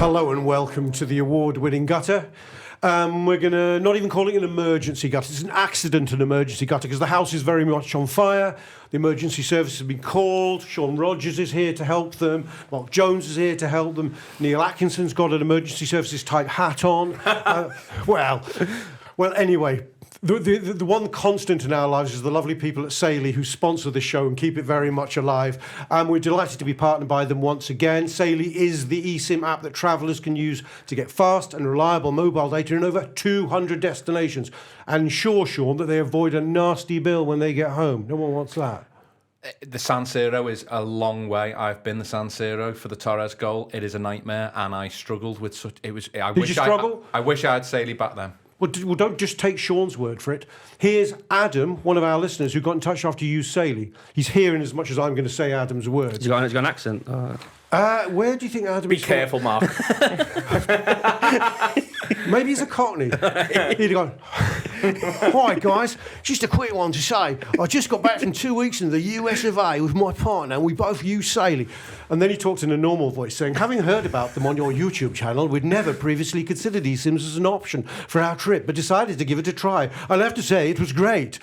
Hello and welcome to the award-winning gutter. We're going to not even call it an emergency gutter. It's an accident, an emergency gutter, because the house is very much on fire. The emergency service has been called. Sean Rogers is here to help them. Marc Jones is here to help them. Neil Atkinson's got an emergency services type hat on. Well, anyway, the one constant in our lives is the lovely people at Saley who sponsor the show and keep it very much alive. We're delighted to be partnered by them once again. Saley is the eSIM app that travellers can use to get fast and reliable mobile data in over 200 destinations. And ensure, Sean, that they avoid a nasty bill when they get home. No one wants that. The San Siro is a long way. I've been the San Siro for the Torres goal. It is a nightmare, and I struggled with such. It was. Did you struggle? I wish I had Saley back then. Well, don't just take Sean's word for it. Here's Adam, one of our listeners, who got in touch after you used Saley. He's hearing as much as I'm going to say Adam's words. He's got an accent. Where do you think Adam Be is careful, Marc. Maybe he's a Cockney. He'd go, "Hi guys, just a quick one to say, I just got back from 2 weeks in the US of A with my partner and we both use Saley." And then he talked in a normal voice saying, "Having heard about them on your YouTube channel, we'd never previously considered eSIMs as an option for our trip, but decided to give it a try. I'll have to say, it was great."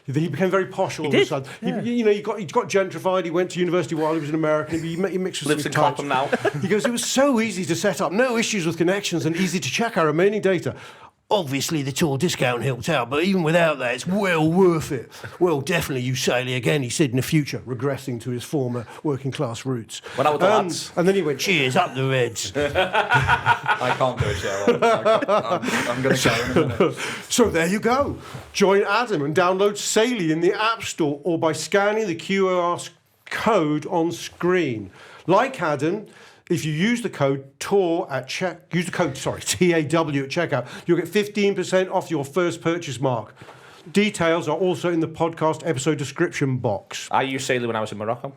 He became very posh all of a sudden. Yeah. He got gentrified. He went to university while he was in America. He mixed with Lives in Clapham now. He goes, "It was so easy to set up, no issues with connections, and easy to check our remaining data. Obviously, the tour discount helped out, but even without that, it's well worth it. We'll definitely use Saley again," he said in the future, regressing to his former working class roots. When I was the lads. And then he went, "Cheers, up the Reds." I can't do it, Cheryl. I'm going to go in a minute. So there you go. Join Adam and download Saley in the App Store or by scanning the QR code on screen. Like Adam, if you use the code TAW at TAW at checkout, you'll get 15% off your first purchase, Marc. Details are also in the podcast episode description box. I used Saley when I was in Morocco.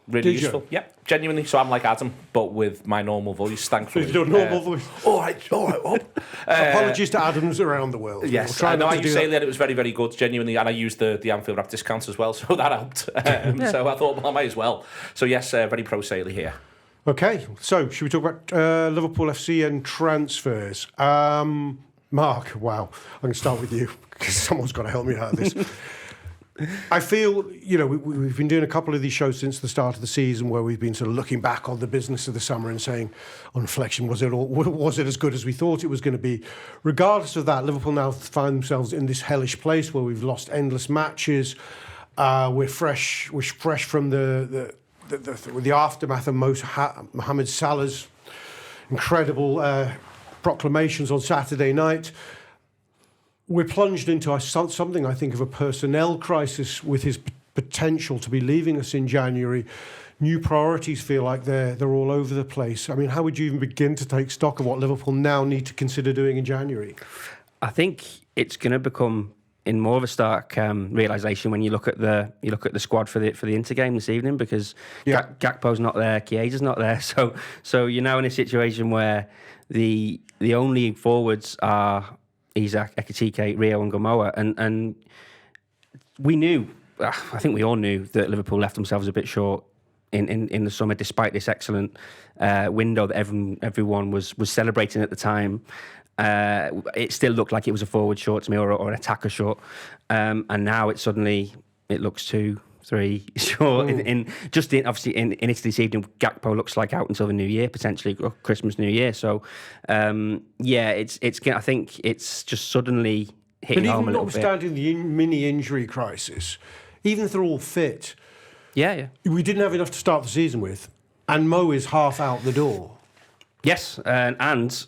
Really Did useful. you? Yep, genuinely. So I'm like Adam, but with my normal voice, thankfully. With your normal voice. All right, Rob. Apologies to Adams around the world. Yes, We'll I know. I do used that. Saley and it was very, very good, genuinely. And I used the Anfield Wrap discounts as well, so that helped. So I thought, well, I might as well. So yes, very pro Saley here. Okay, so should we talk about Liverpool FC and transfers? Marc, wow, I'm going to start with you because someone's got to help me out of this. I feel, we've been doing a couple of these shows since the start of the season where we've been sort of looking back on the business of the summer and saying, on reflection, was it as good as we thought it was going to be? Regardless of that, Liverpool now find themselves in this hellish place where we've lost endless matches. We're fresh from the aftermath of Mohamed Salah's incredible proclamations on Saturday night. We're plunged into something, I think, of a personnel crisis with his potential to be leaving us in January. New priorities feel like they're all over the place. I mean, how would you even begin to take stock of what Liverpool now need to consider doing in January? I think it's going to become in more of a stark realisation when you look at the squad for the Inter game this evening, because Gakpo's not there, Guéhi's not there, so you're now in a situation where the only forwards are Isak, Ekitike, Rio and Gomoa, and we knew, I think we all knew that Liverpool left themselves a bit short in the summer, despite this excellent window that everyone was celebrating at the time. It still looked like it was a forward short to me, or an attacker short, and now it looks 2-3 short. Obviously in Italy this evening, Gakpo looks like out until the New Year, potentially, or Christmas, New Year. So I think it's just suddenly hitting home a little bit. But even notwithstanding the mini injury crisis, even if they're all fit, we didn't have enough to start the season with, and Mo is half out the door. Yes, and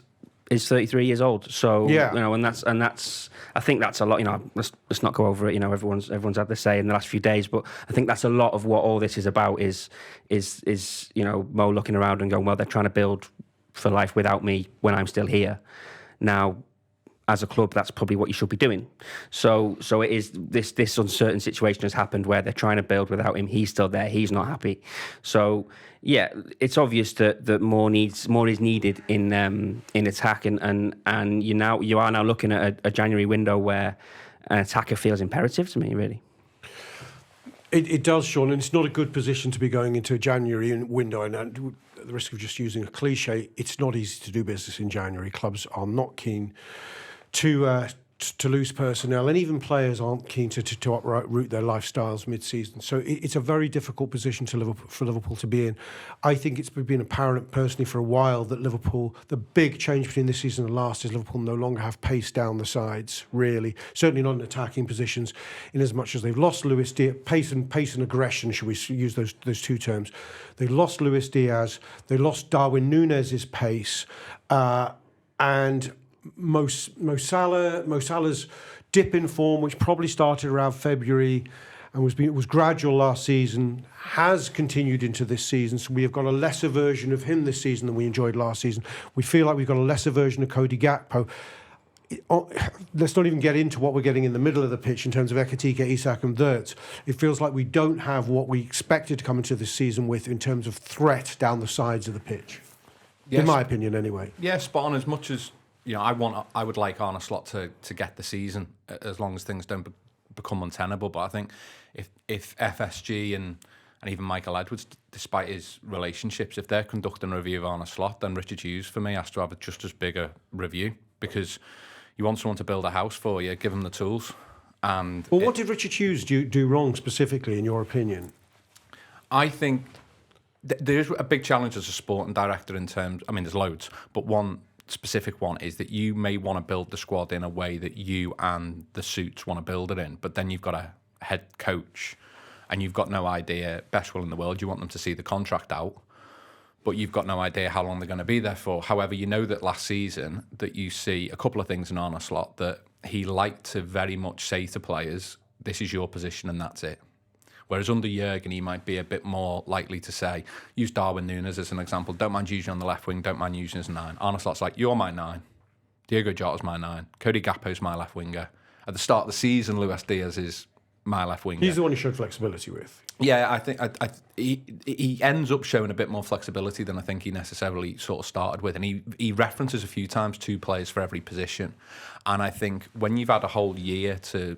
is 33 years old. So and that's I think that's a lot. Let's not go over it. Everyone's had their say in the last few days, but I think that's a lot of what all this is about. Is Mo looking around and going, well, they're trying to build for life without me when I'm still here. Now, as a club, that's probably what you should be doing. So it is this uncertain situation has happened where they're trying to build without him. He's still there. He's not happy. So it's obvious that more is needed in attack, and you are now looking at a January window where an attacker feels imperative to me, really. It does, Sean, and it's not a good position to be going into a January window. And at the risk of just using a cliche, it's not easy to do business in January. Clubs are not keen to lose personnel, and even players aren't keen to uproot their lifestyles mid-season. So it's a very difficult position for Liverpool to be in. I think it's been apparent personally for a while that Liverpool, the big change between this season and last is Liverpool no longer have pace down the sides, really. Certainly not in attacking positions, in as much as they've lost Luis Diaz, pace and aggression, should we use those two terms. They lost Luis Diaz, they lost Darwin Núñez's pace, and Mo Salah's dip in form, which probably started around February and was gradual last season, has continued into this season. So we have got a lesser version of him this season than we enjoyed last season. We feel like we've got a lesser version of Cody Gakpo. Let's not even get into what we're getting in the middle of the pitch in terms of Ekitike, Isak and Wirtz. It feels like we don't have what we expected to come into this season with in terms of threat down the sides of the pitch. Yes. In my opinion, anyway. Yeah, spot on. As much as I would like Arne Slot to get the season as long as things don't become untenable. But I think if FSG and even Michael Edwards, despite his relationships, if they're conducting a review of Arne Slot, then Richard Hughes for me has to have just as big a review, because you want someone to build a house for you, give them the tools. And what did Richard Hughes do wrong specifically, in your opinion? I think there's a big challenge as a sporting director in terms. I mean, there's loads, but one specific one is that you may want to build the squad in a way that you and the suits want to build it in, but then you've got a head coach and you've got no idea, best will in the world, you want them to see the contract out, but you've got no idea how long they're going to be there for. However, you know that last season that you see a couple of things in Arne Slot that he liked to very much say to players, this is your position and that's it. Whereas under Jurgen, he might be a bit more likely to say, use Darwin Núñez as an example, don't mind using on the left wing, don't mind using as a 9. Arne Slot's like, you're my 9. Diogo Jota's my 9. Cody Gakpo's my left winger. At the start of the season, Luis Diaz is my left winger. He's the one he showed flexibility with. Yeah, I think he ends up showing a bit more flexibility than I think he necessarily sort of started with. And he references a few times 2 players for every position. And I think when you've had a whole year to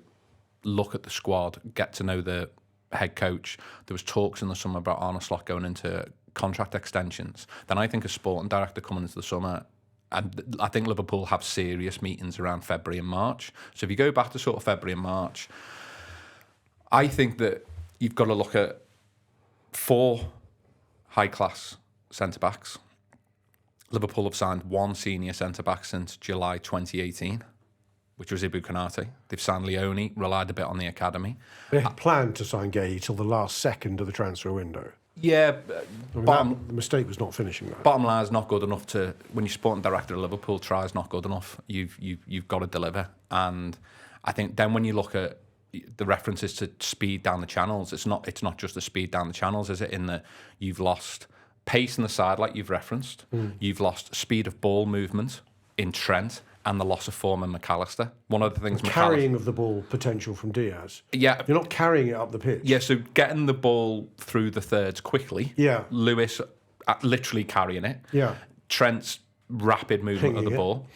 look at the squad, get to know the head coach, there was talks in the summer about Arne Slot going into contract extensions. Then I think a sporting director coming into the summer, and I think Liverpool have serious meetings around February and March. So if you go back to sort of February and March, I think that you've got to look at 4 high-class centre-backs. Liverpool have signed 1 senior centre-back since July 2018. Which was Ibu Konate. They've signed Leone, relied a bit on the academy. They had planned to sign Guéhi till the last second of the transfer window. Yeah, the mistake was not finishing that. Bottom line is not good enough to, when you're sporting director of Liverpool, try is not good enough. You've got to deliver. And I think then when you look at the references to speed down the channels, it's not just the speed down the channels, is it? In that you've lost pace in the side, like you've referenced. You've lost speed of ball movement in Trent, and the loss of form in McAllister. One of the things... Carrying of the ball potential from Diaz. Yeah. You're not carrying it up the pitch. Yeah, so getting the ball through the thirds quickly. Yeah. Lewis literally carrying it. Yeah. Trent's rapid movement of the ball.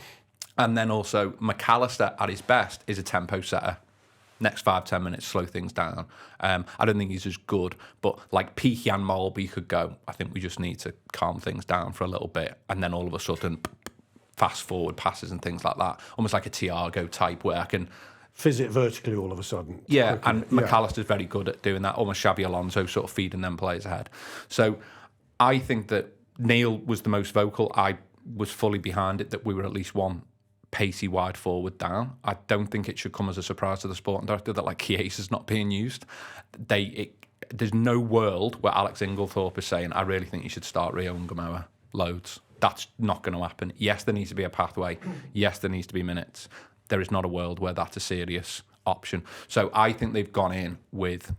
And then also McAllister at his best is a tempo setter. Next 5-10 minutes, slow things down. I don't think he's as good, but like Peaky and Molby could go, I think we just need to calm things down for a little bit. And then all of a sudden... fast forward passes and things like that, almost like a Thiago type where I can fizz it vertically all of a sudden. Yeah, and McAllister's very good at doing that, almost Xabi Alonso sort of feeding them players ahead. So I think that Neil was the most vocal. I was fully behind it that we were at least 1 pacey wide forward down. I don't think it should come as a surprise to the sporting director that like Chiesa is not being used. There's no world where Alex Inglethorpe is saying, I really think you should start Rio Ngamoa loads. That's not going to happen. Yes, there needs to be a pathway. Yes, there needs to be minutes. There is not a world where that's a serious option. So I think they've gone in with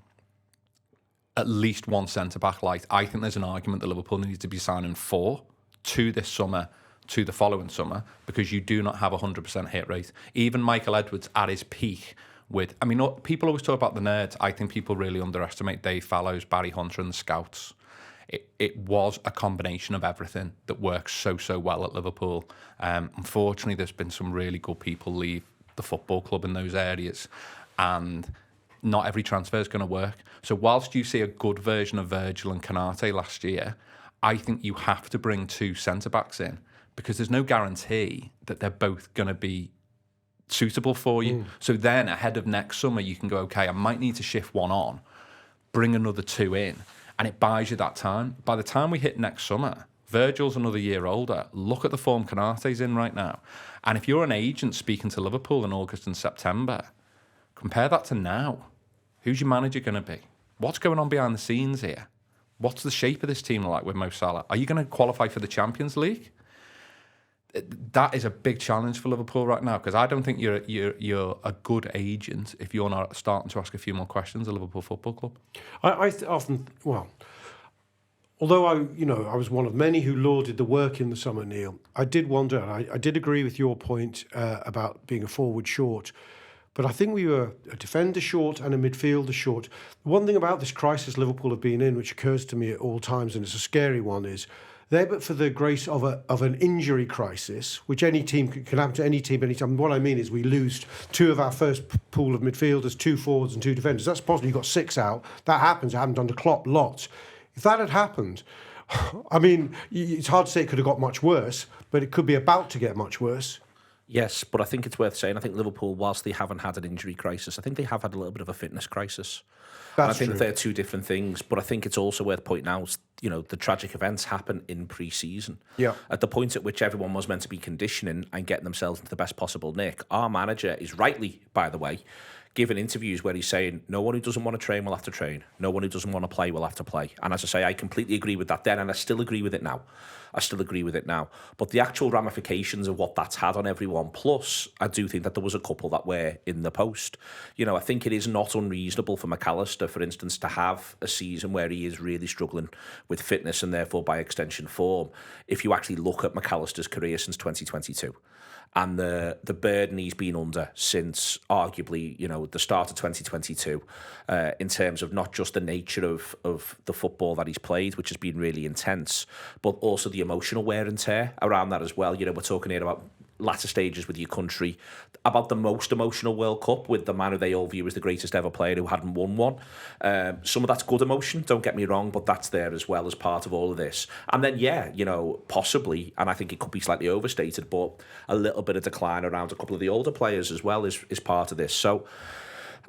at least 1 centre-back light. I think there's an argument that Liverpool needs to be signing 4, 2 this summer, 2 the following summer, because you do not have a 100% hit rate. Even Michael Edwards at his peak with... I mean, people always talk about the nerds. I think people really underestimate Dave Fallows, Barry Hunter and the scouts. It was a combination of everything that works so well at Liverpool. Unfortunately, there's been some really good people leave the football club in those areas, and not every transfer is going to work. So whilst you see a good version of Virgil and Canate last year, I think you have to bring 2 centre-backs in because there's no guarantee that they're both going to be suitable for you. So then ahead of next summer, you can go, okay, I might need to shift one on, bring another 2 in, and it buys you that time. By the time we hit next summer, Virgil's another year older. Look at the form Canate's in right now. And if you're an agent speaking to Liverpool in August and September, compare that to now. Who's your manager going to be? What's going on behind the scenes here? What's the shape of this team like with Mo Salah? Are you going to qualify for the Champions League? That is a big challenge for Liverpool right now because I don't think you're a good agent if you're not starting to ask a few more questions of Liverpool Football Club. Although I was one of many who lauded the work in the summer, Neil, I did wonder, and I did agree with your point about being a forward short, but I think we were a defender short and a midfielder short. The one thing about this crisis Liverpool have been in, which occurs to me at all times, and it's a scary one, is there, but for the grace of an injury crisis, which any team can happen to any team anytime. What I mean is we lose 2 of our first pool of midfielders, 2 forwards and 2 defenders. That's possible. You've got 6 out. That happens. It happened under Klopp lots. If that had happened, I mean, it's hard to say it could have got much worse, but it could be about to get much worse. Yes, but I think it's worth saying, I think Liverpool, whilst they haven't had an injury crisis, I think they have had a little bit of a fitness crisis. And I think that they're 2 different things, but I think it's also worth pointing out, the tragic events happen in pre-season. Yeah. At the point at which everyone was meant to be conditioning and getting themselves into the best possible nick, our manager is rightly, by the way, giving interviews where he's saying, no one who doesn't want to train will have to train. No one who doesn't want to play will have to play. And as I say, I completely agree with that then, and I still agree with it now. But the actual ramifications of what that's had on everyone, plus I do think that there was a couple that were in the post. I think it is not unreasonable for McAllister, for instance, to have a season where he is really struggling with fitness and therefore by extension form, if you actually look at McAllister's career since 2022. And the burden he's been under since arguably, the start of 2022, in terms of not just the nature of the football that he's played, which has been really intense, but also the emotional wear and tear around that as well. We're talking here about latter stages with your country, about the most emotional World Cup with the man who they all view as the greatest ever player who hadn't won one. Some of that's good emotion, don't get me wrong, but that's there as well as part of all of this. And then, possibly, and I think it could be slightly overstated, but a little bit of decline around a couple of the older players as well is part of this. So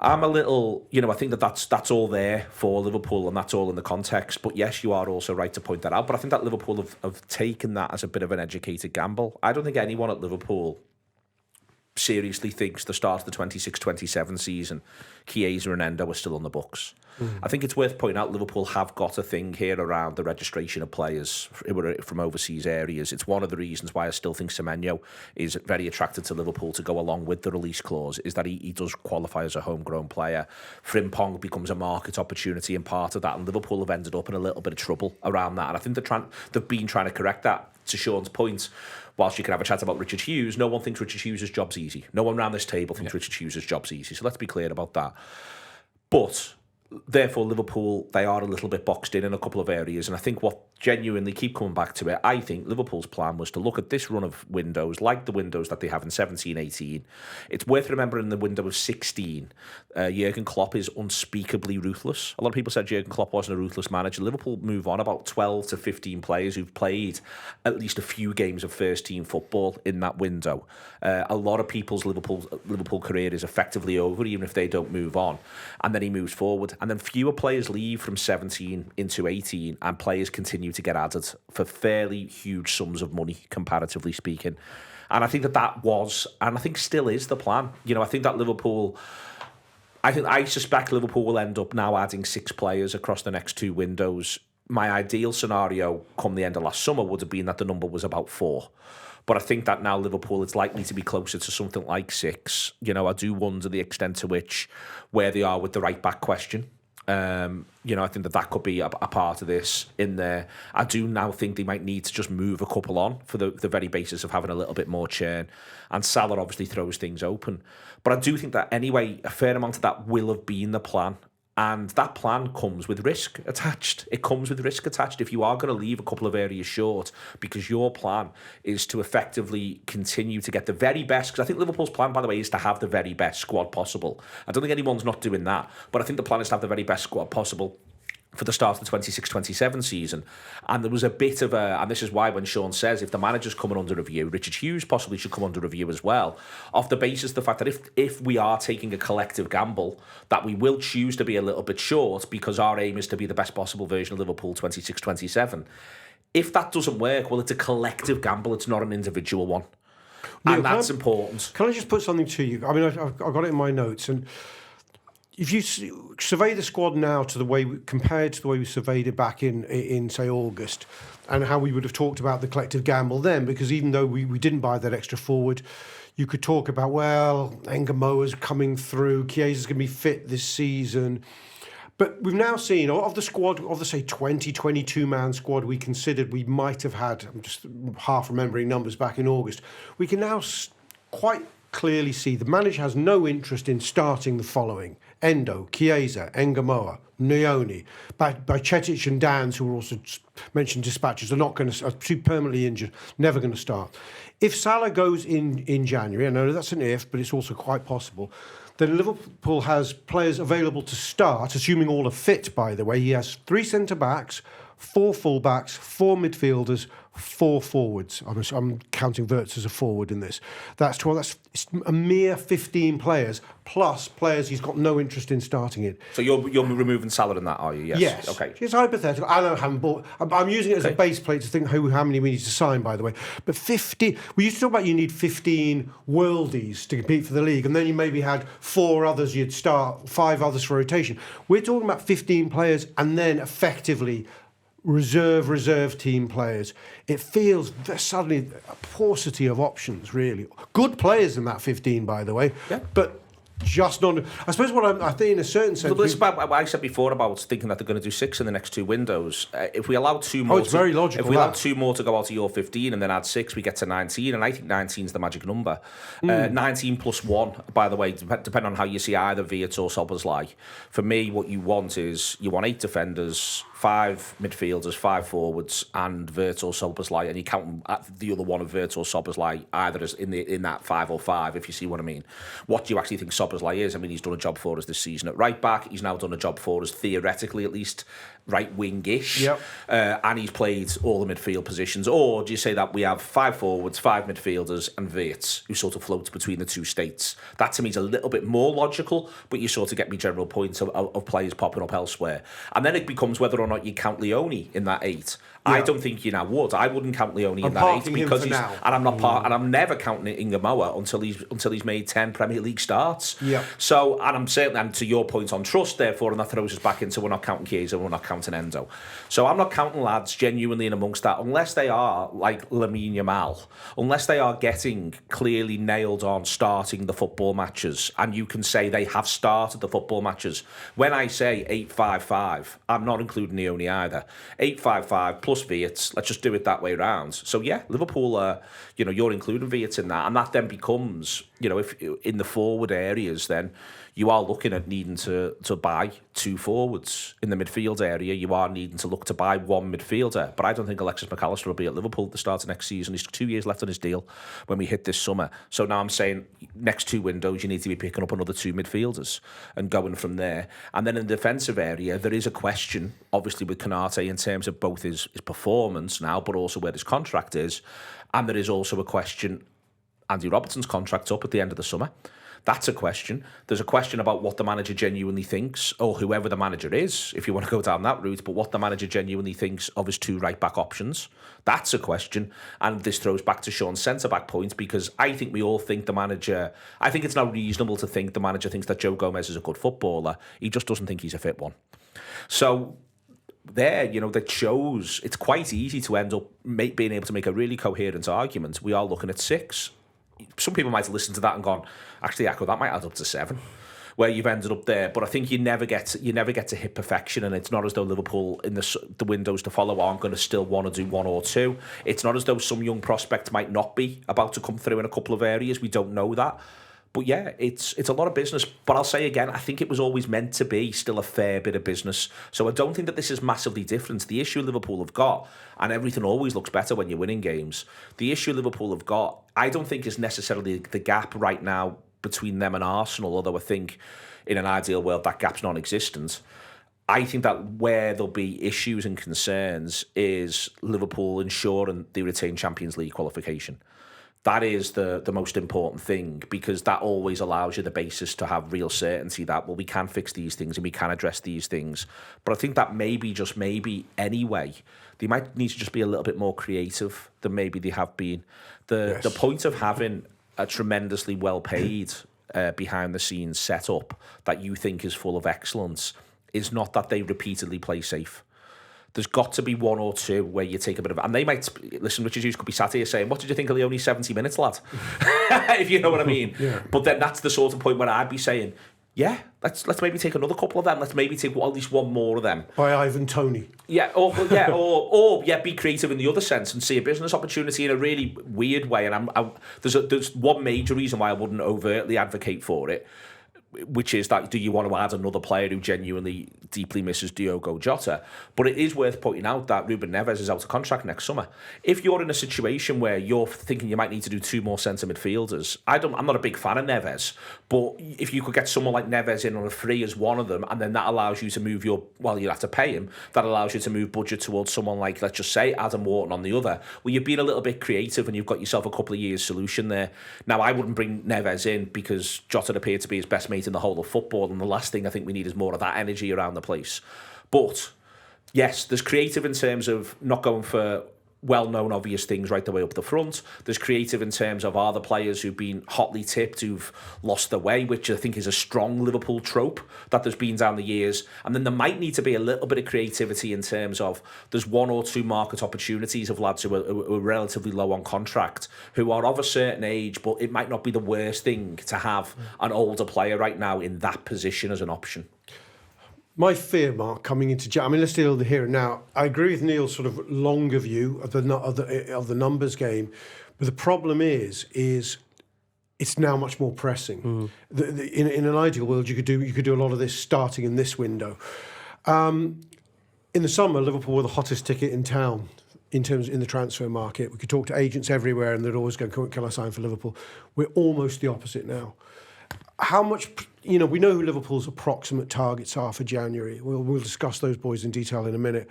I'm a little, I think that's all there for Liverpool and that's all in the context. But yes, you are also right to point that out. But I think that Liverpool have taken that as a bit of an educated gamble. I don't think anyone at Liverpool seriously thinks the start of the 26-27 season, Chiesa and Endo are still on the books. I think it's worth pointing out Liverpool have got a thing here around the registration of players from overseas areas. It's one of the reasons why I still think Semenyo is very attracted to Liverpool to go along with the release clause, is that he does qualify as a homegrown player. Frimpong becomes a market opportunity and part of that, and Liverpool have ended up in a little bit of trouble around that. And I think they've been trying to correct that. To Sean's point, whilst you can have a chat about Richard Hughes, no one thinks Richard Hughes' job's easy. No one around this table thinks Richard Hughes' job's easy. So let's be clear about that. But therefore, Liverpool, they are a little bit boxed in a couple of areas. And I think what genuinely keep coming back to it, I think Liverpool's plan was to look at this run of windows, like the windows that they have in 17-18. It's worth remembering the window of 16. Jurgen Klopp is unspeakably ruthless. A lot of people said Jurgen Klopp wasn't a ruthless manager. Liverpool move on about 12 to 15 players who've played at least a few games of first-team football in that window. A lot of people's Liverpool career is effectively over, even if they don't move on. And then he moves forward. And then fewer players leave from 17 into 18, and players continue to get added for fairly huge sums of money, comparatively speaking. And I think that was, and I think still is, the plan. I think that Liverpool, I suspect Liverpool will end up now adding 6 players across the next 2 windows. My ideal scenario come the end of last summer would have been that the number was about 4. But I think that now Liverpool, it's likely to be closer to something like 6. I do wonder the extent to which, where they are with the right back question. I think that could be a part of this in there. I do now think they might need to just move a couple on for the very basis of having a little bit more churn. And Salah obviously throws things open. But I do think that anyway, a fair amount of that will have been the plan. And that plan comes with risk attached. It comes with risk attached if you are going to leave a couple of areas short, because your plan is to effectively continue to get the very best. Because I think Liverpool's plan, by the way, is to have the very best squad possible. I don't think anyone's not doing that, but I think the plan is to have the very best squad possible for the start of the 26-27 season. And there was a bit of a, and this is why when Sean says if the manager's coming under review, Richard Hughes possibly should come under review as well, off the basis of the fact that if we are taking a collective gamble, that we will choose to be a little bit short because our aim is to be the best possible version of Liverpool 26-27. If that doesn't work, well, it's a collective gamble, it's not an individual one. Neil, and that's important. Can I just put something to you? I mean, I've got it in my notes, and if you survey the squad now to the way compared to the way we surveyed it back in say August, and how we would have talked about the collective gamble then, because even though we didn't buy that extra forward, you could talk about, well, Engamoa's coming through, Chiesa's going to be fit this season. But we've now seen, of the squad, of the, say, 22-man squad we considered we might have had, I'm just half remembering numbers back in August, we can now quite clearly see the manager has no interest in starting the following: Endo, Chiesa, Engamoa, Nioni, Bajcetic and Dans, who were also mentioned dispatches, are not going to, are permanently injured, never going to start. If Salah goes in January, I know that's an if, but it's also quite possible, then Liverpool has players available to start, assuming all are fit, by the way. He has 3 centre-backs, 4 full-backs, 4 midfielders, 4 forwards. I'm counting Wirtz as a forward in this. That's 12. That's a mere 15 players, plus players he's got no interest in starting it. So you're removing Salah in that, are you? Yes. Yes. Okay. It's hypothetical. I know I haven't bought. I'm using it as a base plate to think how many we need to sign, by the way. But 50. We used to talk about you need 15 worldies to compete for the league, and then you maybe had 4 others you'd start, 5 others for rotation. We're talking about 15 players, and then effectively reserve team players. It feels suddenly a paucity of options, really. Good players in that 15, by the way, but just not. I suppose I think in a certain sense. Well, this is about what I said before about thinking that they're going to do 6 in the next 2 windows. If we allow 2 more, it's very logical. If we allow 2 more to go out of your 15 and then add 6, we get to 19, and I think 19 is the magic number. 19 plus 1, by the way, depending on how you see either Wirtz or Szoboszlai. For me, what you want is 8 defenders, 5 midfielders, 5 forwards, and Wirtz or Szoboszlai, and you count the other one of Wirtz or Szoboszlai either as in that 5 or 5, if you see what I mean. What do you actually think Szoboszlai is? I mean, he's done a job for us this season at right back. He's now done a job for us, theoretically at least, right wing-ish. Yep. And he's played all the midfield positions. Or do you say that we have 5 forwards, 5 midfielders, and Wirtz, who sort of floats between the 2 states? That to me is a little bit more logical, but you sort of get me general points of players popping up elsewhere. And then it becomes whether or not you count Leone in that 8. Yeah. I don't think you now would. I wouldn't count Leone in that 8 because he's now. And I'm not and I'm never counting Engamoa until he's made 10 Premier League starts. Yeah. So, and I'm certainly, and to your point on trust, therefore, and that throws us back into we're not counting Chiesa, we're not counting Endo. So I'm not counting lads genuinely in amongst that unless they are like Lamine Yamal, unless they are getting clearly nailed on starting the football matches, and you can say they have started the football matches. When I say 8-5-5, I'm not including Leone either. 8-5-5 plus Wirtz, let's just do it that way round. So yeah, Liverpool, you're including Wirtz in that, and that then becomes, if in the forward areas, then you are looking at needing to buy 2 forwards. In the midfield area, you are needing to look to buy 1 midfielder. But I don't think Alexis McAllister will be at Liverpool at the start of next season. He's 2 years left on his deal when we hit this summer. So now I'm saying next 2 windows, you need to be picking up another 2 midfielders and going from there. And then in the defensive area, there is a question, obviously, with Konate in terms of both his performance now, but also where his contract is. And there is also a question, Andy Robertson's contract's up at the end of the summer. That's a question. There's a question about what the manager genuinely thinks, or whoever the manager is, if you want to go down that route, but what the manager genuinely thinks of his 2 right-back options. That's a question. And this throws back to Sean's centre-back point, because I think we all think I think it's now reasonable to think the manager thinks that Joe Gomez is a good footballer. He just doesn't think he's a fit one. So there, that shows it's quite easy to end up being able to make a really coherent argument. We are looking at 6. Some people might have listened to that and gone, actually, Echo, that might add up to 7, where you've ended up there. But I think you never get to hit perfection, and it's not as though Liverpool in the windows to follow aren't going to still want to do 1 or 2. It's not as though some young prospect might not be about to come through in a couple of areas. We don't know that. But yeah, it's a lot of business. But I'll say again, I think it was always meant to be still a fair bit of business. So I don't think that this is massively different. The issue Liverpool have got, and everything always looks better when you're winning games, the issue Liverpool have got, I don't think is necessarily the gap right now between them and Arsenal, although I think in an ideal world that gap's non-existent. I think that where there'll be issues and concerns is Liverpool ensuring they retain Champions League qualification. That is the most important thing, because that always allows you the basis to have real certainty that, well, we can fix these things and we can address these things. But I think that maybe anyway, they might need to just be a little bit more creative than maybe they have been. The point of having a tremendously well-paid behind-the-scenes setup that you think is full of excellence is not that they repeatedly play safe. There's got to be one or two where you take a bit of... And they might... Listen, Richard Hughes could be sat here saying, what did you think of the only 70 minutes, lad? If you know what I mean. Yeah. But then that's the sort of point where I'd be saying, yeah, let's maybe take another couple of them. Let's maybe take at least one more of them. By Ivan Toney. Yeah, or be creative in the other sense and see a business opportunity in a really weird way. And there's one major reason why I wouldn't overtly advocate for it, which is that, do you want to add another player who genuinely deeply misses Diogo Jota? But it is worth pointing out that Ruben Neves is out of contract next summer. If you're in a situation where you're thinking you might need to do two more centre midfielders, I'm not a big fan of Neves, but if you could get someone like Neves in on a free as one of them, and then that allows you to move you have to pay him, that allows you to move budget towards someone like, let's just say, Adam Wharton on the other, well, you've been a little bit creative and you've got yourself a couple of years solution there. Now, I wouldn't bring Neves in because Jota appeared to be his best mate in the whole of football, and the last thing I think we need is more of that energy around the place. But yes, there's creative in terms of not going for well-known obvious things right the way up the front. There's creative in terms of other players who've been hotly tipped, who've lost their way, which I think is a strong Liverpool trope that there's been down the years. And then there might need to be a little bit of creativity in terms of there's one or two market opportunities of lads who are relatively low on contract, who are of a certain age, but it might not be the worst thing to have an older player right now in that position as an option. My fear, Mark, coming into... I mean, let's deal with the here and now. I agree with Neil's sort of longer view of the numbers game, but the problem is it's now much more pressing. In an ideal world, you could do a lot of this starting in this window. In the summer, Liverpool were the hottest ticket in town in the transfer market. We could talk to agents everywhere, and they'd always go, "Can I sign for Liverpool?" We're almost the opposite now. How much, we know who Liverpool's approximate targets are for January. We'll discuss those boys in detail in a minute.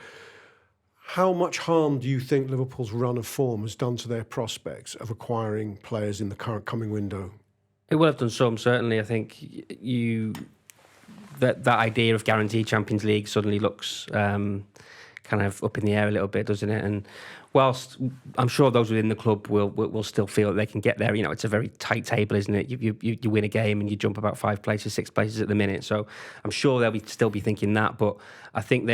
How much harm do you think Liverpool's run of form has done to their prospects of acquiring players in the current coming window? It will have done some, certainly. I think that idea of guaranteed Champions League suddenly looks kind of up in the air a little bit, doesn't it? And whilst I'm sure those within the club will still feel that they can get there, it's a very tight table, isn't it? You win a game and you jump about 5 places, 6 places at the minute. So I'm sure they'll still be thinking that. But I think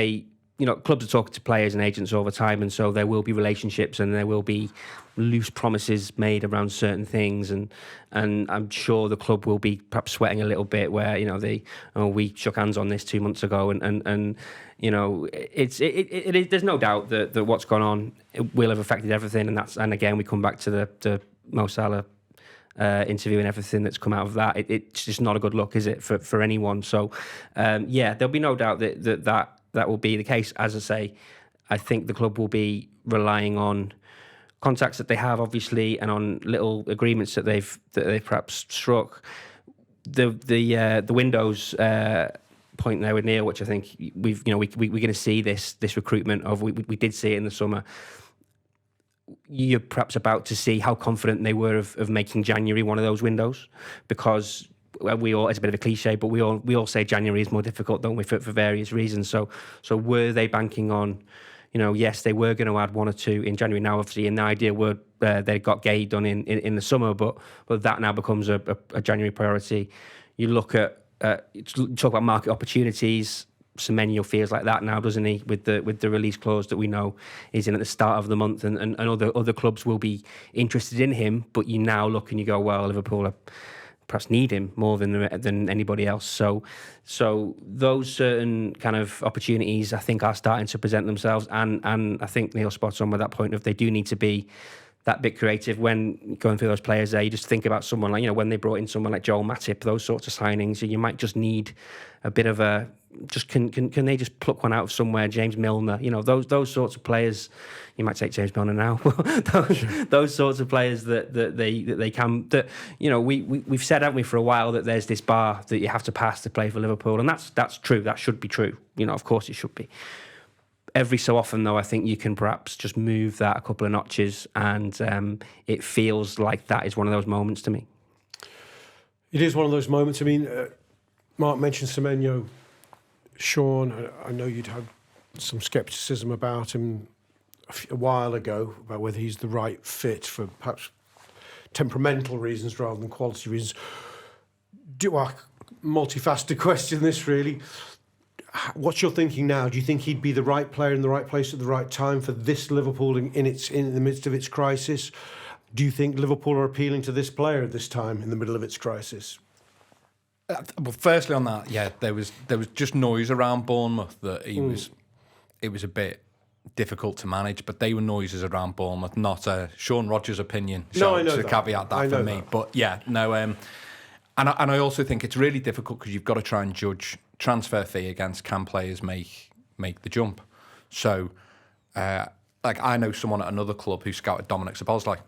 clubs are talking to players and agents all the time, and so there will be relationships and there will be loose promises made around certain things, and I'm sure the club will be perhaps sweating a little bit where we shook hands on this 2 months ago, and there's no doubt that what's gone on will have affected everything, and again we come back to the Mo Salah interview and everything that's come out of that. It's just not a good look, is it, for anyone? So there'll be no doubt that will be the case. As I say, I think the club will be relying on contacts that they have, obviously, and on little agreements that they've perhaps struck. The windows point there with Neil, which I think we're going to see this recruitment of. We did see it in the summer. You're perhaps about to see how confident they were of making January one of those windows, because it's a bit of a cliche, but we all say January is more difficult, don't we, for various reasons. So were they banking on, yes, they were going to add one or two in January. Now, obviously, in the ideal world, they got Guéhi done in the summer, but that now becomes a January priority. You look at talk about market opportunities. Semenyo feels like that now, doesn't he? With the release clause that we know is in at the start of the month, and other clubs will be interested in him. But you now look and you go, well, Liverpool perhaps need him more than anybody else. So those certain kind of opportunities, I think, are starting to present themselves. And I think Neil's spot on with that point of they do need to be that bit creative when going through those players there. You just think about someone like, when they brought in someone like Joel Matip, those sorts of signings, you might just need a bit of a, just can they just pluck one out of somewhere? James Milner, those sorts of players. You might take James Milner now. those sorts of players that they can, we've said, haven't we, for a while, that there's this bar that you have to pass to play for Liverpool, and that's true. That should be true. Of course it should be. Every so often, though, I think you can perhaps just move that a couple of notches, and it feels like that is one of those moments to me. It is one of those moments. I mean, Marc mentioned Semenyo. Sean, I know you'd had some scepticism about him a while ago, about whether he's the right fit for perhaps temperamental reasons rather than quality reasons. Multifaceted question, this really. What's your thinking now? Do you think he'd be the right player in the right place at the right time for this Liverpool in the midst of its crisis? Do you think Liverpool are appealing to this player at this time in the middle of its crisis? Well, firstly on that, yeah, there was just noise around Bournemouth that it was a bit difficult to manage, but they were noises around Bournemouth, not Sean Rodgers' opinion. No, I know to that. caveat that for me. That. But yeah, no, and I also think it's really difficult because you've got to try and judge transfer fee against can players make the jump. So, I know someone at another club who scouted Dominic Szoboszlai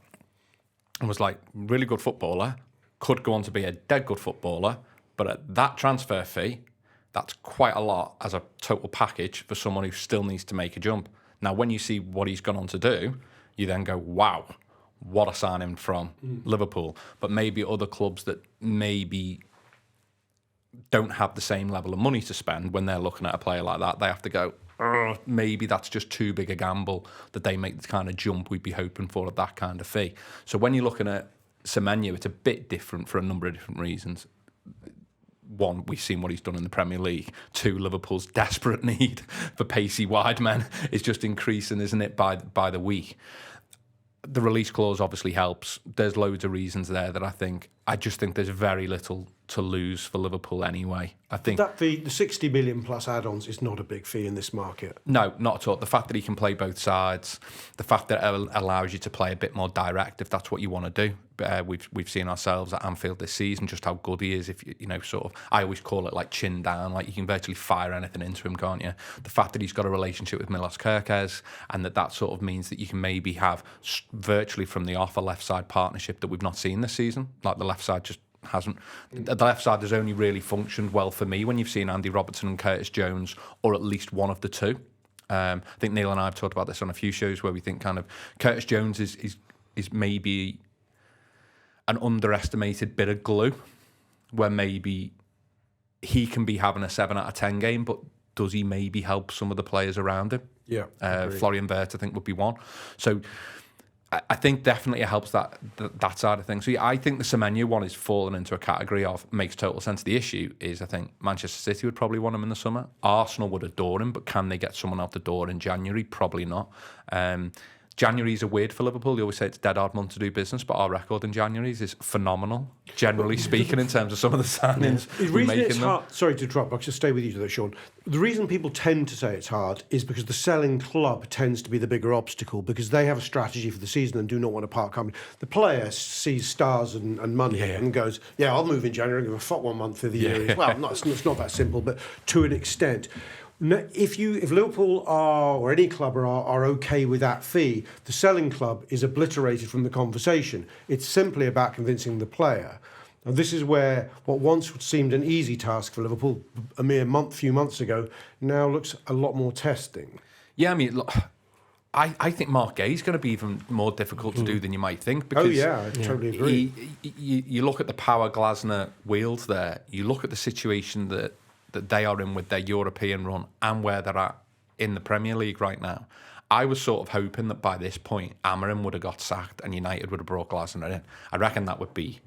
and was like, really good footballer, could go on to be a dead good footballer, but at that transfer fee, that's quite a lot as a total package for someone who still needs to make a jump. Now, when you see what he's gone on to do, you then go, wow, what a signing from Liverpool. But maybe other clubs that maybe don't have the same level of money to spend when they're looking at a player like that, they have to go, maybe that's just too big a gamble that they make the kind of jump we'd be hoping for at that kind of fee. So when you're looking at Semenyo, it's a bit different for a number of different reasons. One, we've seen what he's done in the Premier League. Two, Liverpool's desperate need for pacey wide men is just increasing, isn't it, by the week. The release clause obviously helps. There's loads of reasons there that I just think there's very little to lose for Liverpool anyway. I think that the 60 million plus add-ons is not a big fee in this market. No, not at all. The fact that he can play both sides, the fact that it allows you to play a bit more direct if that's what you want to do. We've seen ourselves at Anfield this season just how good he is. If sort of, I always call it like chin down, like you can virtually fire anything into him, can't you? The fact that he's got a relationship with Milos Kerkez, and that sort of means that you can maybe have virtually from the off a left side partnership that we've not seen this season. Like the left side just hasn't. The left side has only really functioned well for me when you've seen Andy Robertson and Curtis Jones, or at least one of the two. I think Neil and I have talked about this on a few shows where we think kind of Curtis Jones is maybe an underestimated bit of glue, where maybe he can be having a 7 out of 10 game, but does he maybe help some of the players around him? Yeah, Florian Wirtz, I think, would be one. So I think definitely it helps that side of things. So yeah, I think the Semenyo one is falling into a category of makes total sense. The issue is I think Manchester City would probably want him in the summer. Arsenal would adore him, but can they get someone out the door in January? Probably not. January is a weird for Liverpool. They always say it's a dead hard month to do business, but our record in January is phenomenal, generally speaking, in terms of some of the signings we're making them. Sorry to interrupt, I'll just stay with you though, Sean. The reason people tend to say it's hard is because the selling club tends to be the bigger obstacle, because they have a strategy for the season and do not want to part company. The player sees stars and money and goes, yeah, I'll move in January and give a fuck 1 month of the year. Well, it's not that simple, but to an extent. If Liverpool or any club are okay with that fee, the selling club is obliterated from the conversation. It's simply about convincing the player. And this is where what once seemed an easy task for Liverpool a mere few months ago now looks a lot more testing. Yeah, I mean, look, I think Marc Guéhi is going to be even more difficult to do than you might think. Because I totally agree. You look at the power Glasner wields there. You look at the situation that they are in with their European run and where they're at in the Premier League right now. I was sort of hoping that by this point, Amorim would have got sacked and United would have brought Glasner in. I reckon that would be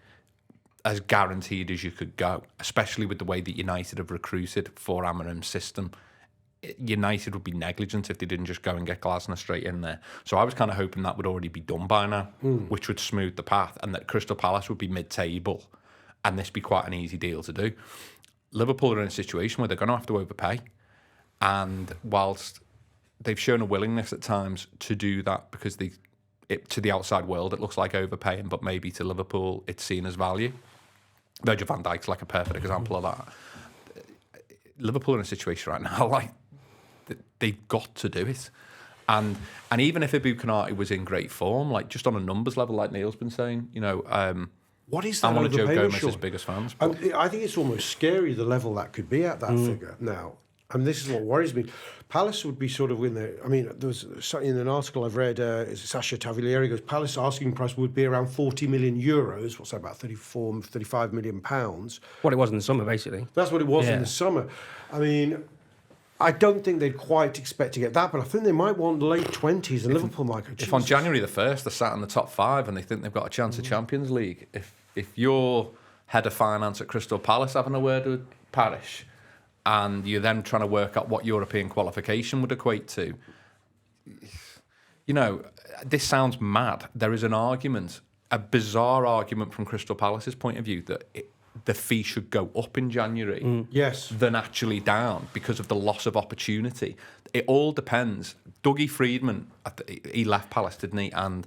as guaranteed as you could go, especially with the way that United have recruited for Amorim's system. United would be negligent if they didn't just go and get Glasner straight in there. So I was kind of hoping that would already be done by now, which would smooth the path, and that Crystal Palace would be mid-table and this be quite an easy deal to do. Liverpool are in a situation where they're going to have to overpay, and whilst they've shown a willingness at times to do that because they to the outside world, it looks like overpaying, but maybe to Liverpool, it's seen as value. Virgil van Dijk's like a perfect example of that. Liverpool in a situation right now, like, they've got to do it. And even if Ibu Konate was in great form, like just on a numbers level, like Neil's been saying, what is that? I'm one of Joe overpayment, Gomez's Sean? bigg's fans. I think it's almost scary the level that could be at that figure now. And this is what worries me. Palace would be sort of in there. I mean, there was something in an article I've read, Sasha Taglieri goes, Palace asking price would be around 40 million euros. What's that, about 35 million pounds? What it was in the summer, basically. That's what it was in the summer. I mean, I don't think they'd quite expect to get that, but I think they might want late 20s, and Liverpool might go, If on January the 1st they're sat in the top 5 and they think they've got a chance of Champions League, if you're head of finance at Crystal Palace having a word with Parish, and you're then trying to work out what European qualification would equate to, this sounds mad. There is an argument, a bizarre argument from Crystal Palace's point of view, that the fee should go up in January than actually down because of the loss of opportunity. It all depends. Dougie Friedman, he left Palace, didn't he? And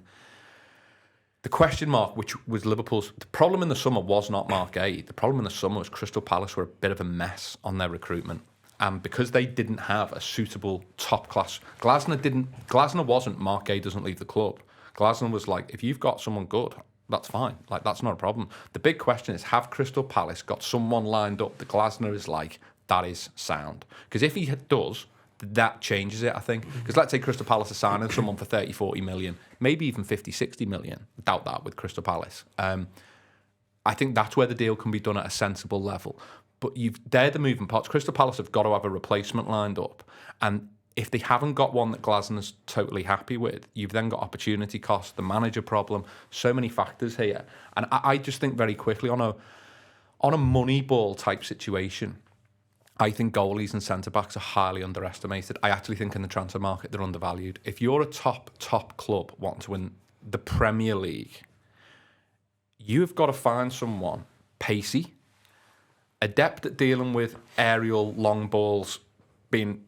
the question mark, which was Liverpool's... The problem in the summer was not Marc Guéhi. The problem in the summer was Crystal Palace were a bit of a mess on their recruitment. And because they didn't have a suitable top-class... Glasner wasn't Marc Guéhi doesn't leave the club. Glasner was like, if you've got someone good, that's fine. Like, that's not a problem. The big question is, have Crystal Palace got someone lined up that Glasner is like, that is sound? Because if he does... that changes it, I think. Because let's say Crystal Palace are signing someone for 30, 40 million, maybe even 50, 60 million. Doubt that with Crystal Palace. I think that's where the deal can be done at a sensible level. But they're the moving parts. Crystal Palace have got to have a replacement lined up. And if they haven't got one that Glasner's totally happy with, you've then got opportunity cost, the manager problem, so many factors here. And I just think very quickly on a money ball type situation, I think goalies and centre-backs are highly underestimated. I actually think in the transfer market, they're undervalued. If you're a top club wanting to win the Premier League, you've got to find someone pacey, adept at dealing with aerial long balls, being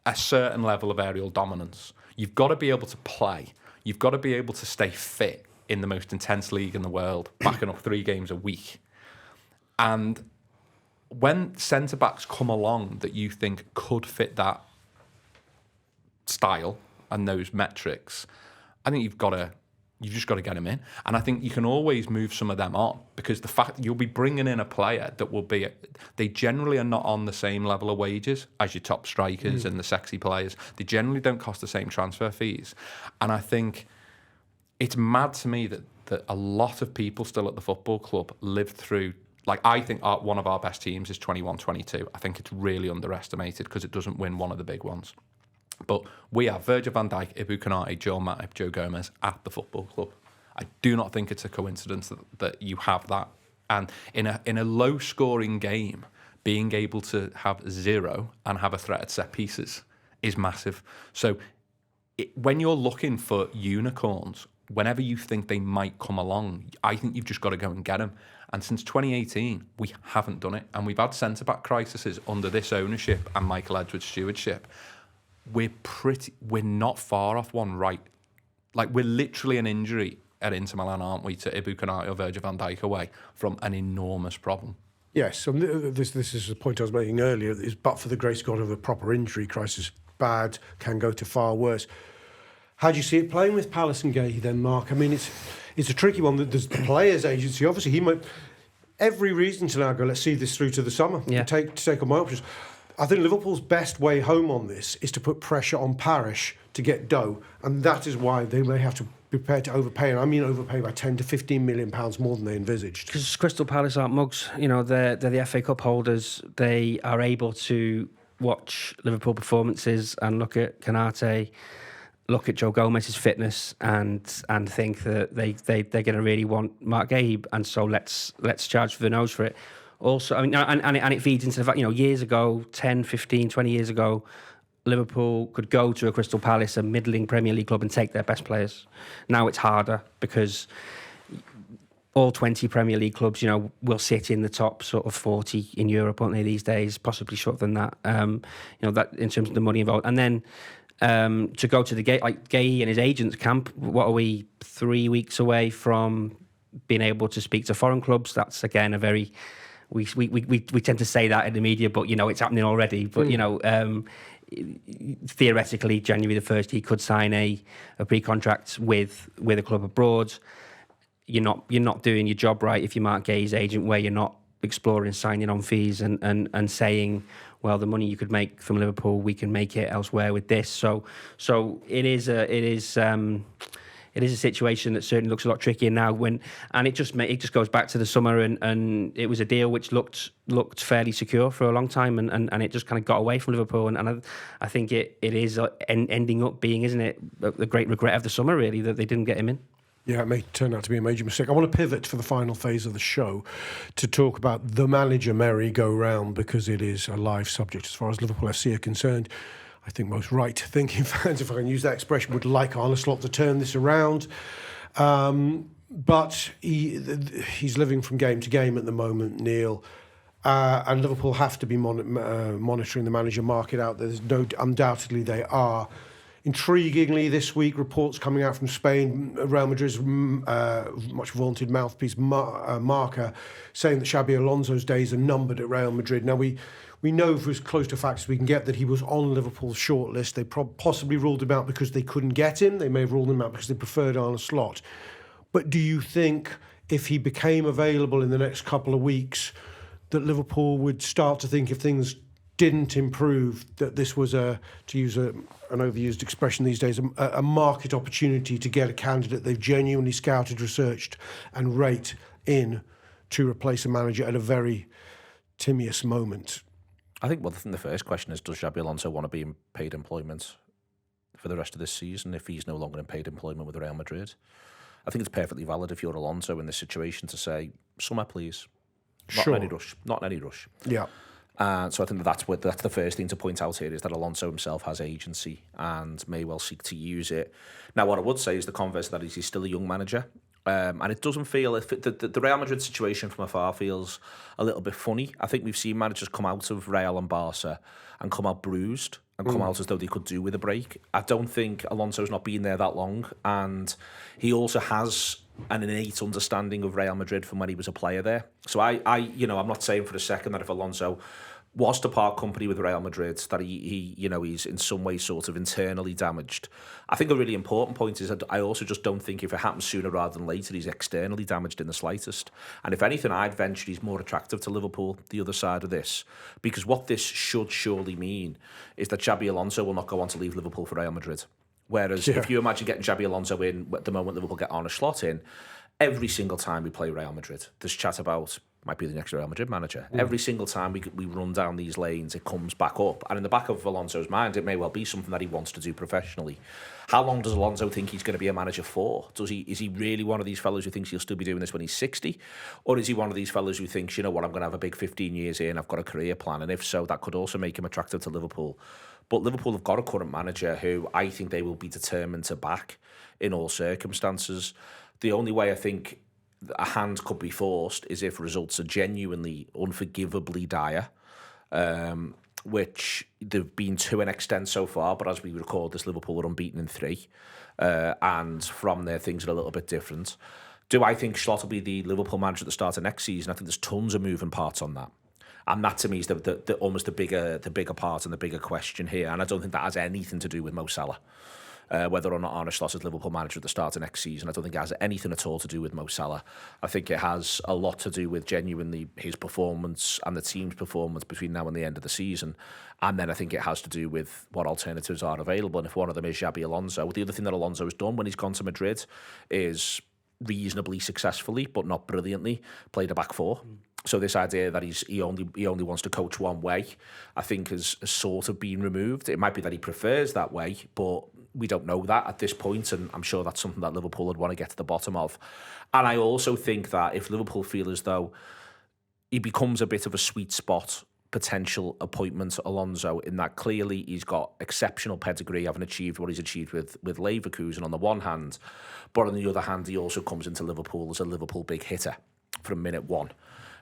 a certain level of aerial dominance. You've got to be able to play. You've got to be able to stay fit in the most intense league in the world, backing up 3 games a week. And when centre-backs come along that you think could fit that style and those metrics, I think you've just got to get them in. And I think you can always move some of them on, because the fact that you'll be bringing in a player that will be... They generally are not on the same level of wages as your top strikers and the sexy players. They generally don't cost the same transfer fees. And I think it's mad to me that a lot of people still at the football club live through... Like, I think one of our best teams is 21-22. I think it's really underestimated because it doesn't win one of the big ones. But we have Virgil van Dijk, Ibu Konate, Joel Matip, Joe Gomez at the football club. I do not think it's a coincidence that you have that. And in a low-scoring game, being able to have 0 and have a threat at set pieces is massive. So when you're looking for unicorns, whenever you think they might come along, I think you've just got to go and get them. And since 2018, we haven't done it. And we've had centre-back crises under this ownership and Michael Edwards' stewardship. We're not far off one, right? Like, we're literally an injury at Inter Milan, aren't we, to Ibu Konate or Virgil van Dijk away from an enormous problem. Yes, and this is the point I was making earlier, is but for the grace of God of a proper injury crisis, bad can go to far worse. How do you see it playing with Palace and Guéhi then, Mark? I mean, it's a tricky one. There's the players' agency. Obviously, he might... Every reason to now go, let's see this through to the summer. Yeah. To take on my options. I think Liverpool's best way home on this is to put pressure on Parish to get dough. And that is why they may have to prepare to overpay. And I mean overpay by 10 to 15 million pounds more than they envisaged. Because Crystal Palace aren't mugs. You know, they're the FA Cup holders. They are able to watch Liverpool performances and look at Konate, look at Joe Gomez's fitness and think that they're going to really want Marc Guéhi, and so let's charge for the nose for it. Also, I mean, and it feeds into the fact, you know, years ago, 10, 15, 20 years ago, Liverpool could go to a Crystal Palace, a middling Premier League club, and take their best players. Now it's harder because all 20 Premier League clubs, you know, will sit in the top sort of 40 in Europe, aren't they, these days? Possibly shorter than that. You know, that in terms of the money involved. And then to go to the Guéhi and his agents camp. What are we, 3 weeks away from being able to speak to foreign clubs? That's again a very we tend to say that in the media, but it's happening already. But theoretically, January the 1st, he could sign a pre-contract with a club abroad. You're not doing your job right if you're Marc Guéhi's agent, where you're not exploring signing on fees and saying, well, the money you could make from Liverpool, we can make it elsewhere with this. So it is a situation that certainly looks a lot trickier now. And it just goes back to the summer, and it was a deal which looked fairly secure for a long time, and it just kind of got away from Liverpool. And I think it is ending up being, isn't it, the great regret of the summer, really, that they didn't get him in. Yeah, it may turn out to be a major mistake. I want to pivot for the final phase of the show to talk about the manager merry-go-round, because it is a live subject as far as Liverpool FC are concerned. I think most right-thinking fans, if I can use that expression, would like Arne Slot to turn this around. But he's living from game to game at the moment, Neil. And Liverpool have to be monitoring the manager market out there. Undoubtedly they are. Intriguingly, this week, reports coming out from Spain, Real Madrid's much vaunted mouthpiece, Marca, saying that Xabi Alonso's days are numbered at Real Madrid. Now, we know for as close to facts as we can get that he was on Liverpool's shortlist. They possibly ruled him out because they couldn't get him. They may have ruled him out because they preferred Arne Slot. But do you think if he became available in the next couple of weeks, that Liverpool would start to think, if things didn't improve, that this was to use an overused expression these days, a market opportunity to get a candidate they've genuinely scouted, researched and rate in to replace a manager at a very timious moment? I think the first question is, does Xabi Alonso want to be in paid employment for the rest of this season if he's no longer in paid employment with Real Madrid? I think it's perfectly valid if you're Alonso in this situation to say, summer please. Not in any rush. Yeah. So I think that's the first thing to point out here, is that Alonso himself has agency and may well seek to use it. Now, what I would say is the converse of that is he's still a young manager. And it doesn't feel, the Real Madrid situation from afar feels a little bit funny. I think we've seen managers come out of Real and Barca and come out bruised and come out as though they could do with a break. I don't think Alonso's not been there that long, and he also has an innate understanding of Real Madrid from when he was a player there. So I'm not saying for a second that if Alonso was to part company with Real Madrid, that he's in some way sort of internally damaged. I think a really important point is that I also just don't think if it happens sooner rather than later, he's externally damaged in the slightest. And if anything, I'd venture he's more attractive to Liverpool, the other side of this. Because what this should surely mean is that Xabi Alonso will not go on to leave Liverpool for Real Madrid. Whereas if you imagine getting Xabi Alonso in at the moment Liverpool get Arne Slot in, every single time we play Real Madrid, there's chat about might be the next Real Madrid manager. Every single time we run down these lanes, it comes back up. And in the back of Alonso's mind, it may well be something that he wants to do professionally. How long does Alonso think he's going to be a manager for? Is he really one of these fellas who thinks he'll still be doing this when he's 60? Or is he one of these fellas who thinks, you know what, I'm going to have a big 15 years here and I've got a career plan? And if so, that could also make him attractive to Liverpool. But Liverpool have got a current manager who I think they will be determined to back in all circumstances. The only way I think a hand could be forced is if results are genuinely unforgivably dire, which they've been to an extent so far, but as we record this, Liverpool are unbeaten in 3, and from there things are a little bit different. Do I think Slot will be the Liverpool manager at the start of next season? I think there's tons of moving parts on that. And that to me is almost the bigger part and the bigger question here. And I don't think that has anything to do with Mo Salah. Whether or not Arne Slot is Liverpool manager at the start of next season, I don't think it has anything at all to do with Mo Salah. I think it has a lot to do with genuinely his performance and the team's performance between now and the end of the season. And then I think it has to do with what alternatives are available. And if one of them is Xabi Alonso, the other thing that Alonso has done when he's gone to Madrid is reasonably successfully, but not brilliantly, played a back four. So this idea that he only wants to coach one way, I think has sort of been removed. It might be that he prefers that way, but we don't know that at this point, and I'm sure that's something that Liverpool would want to get to the bottom of. And I also think that if Liverpool feel as though he becomes a bit of a sweet spot potential appointment, Alonso, in that clearly he's got exceptional pedigree, having achieved what he's achieved with Leverkusen on the one hand, but on the other hand, he also comes into Liverpool as a Liverpool big hitter from minute one.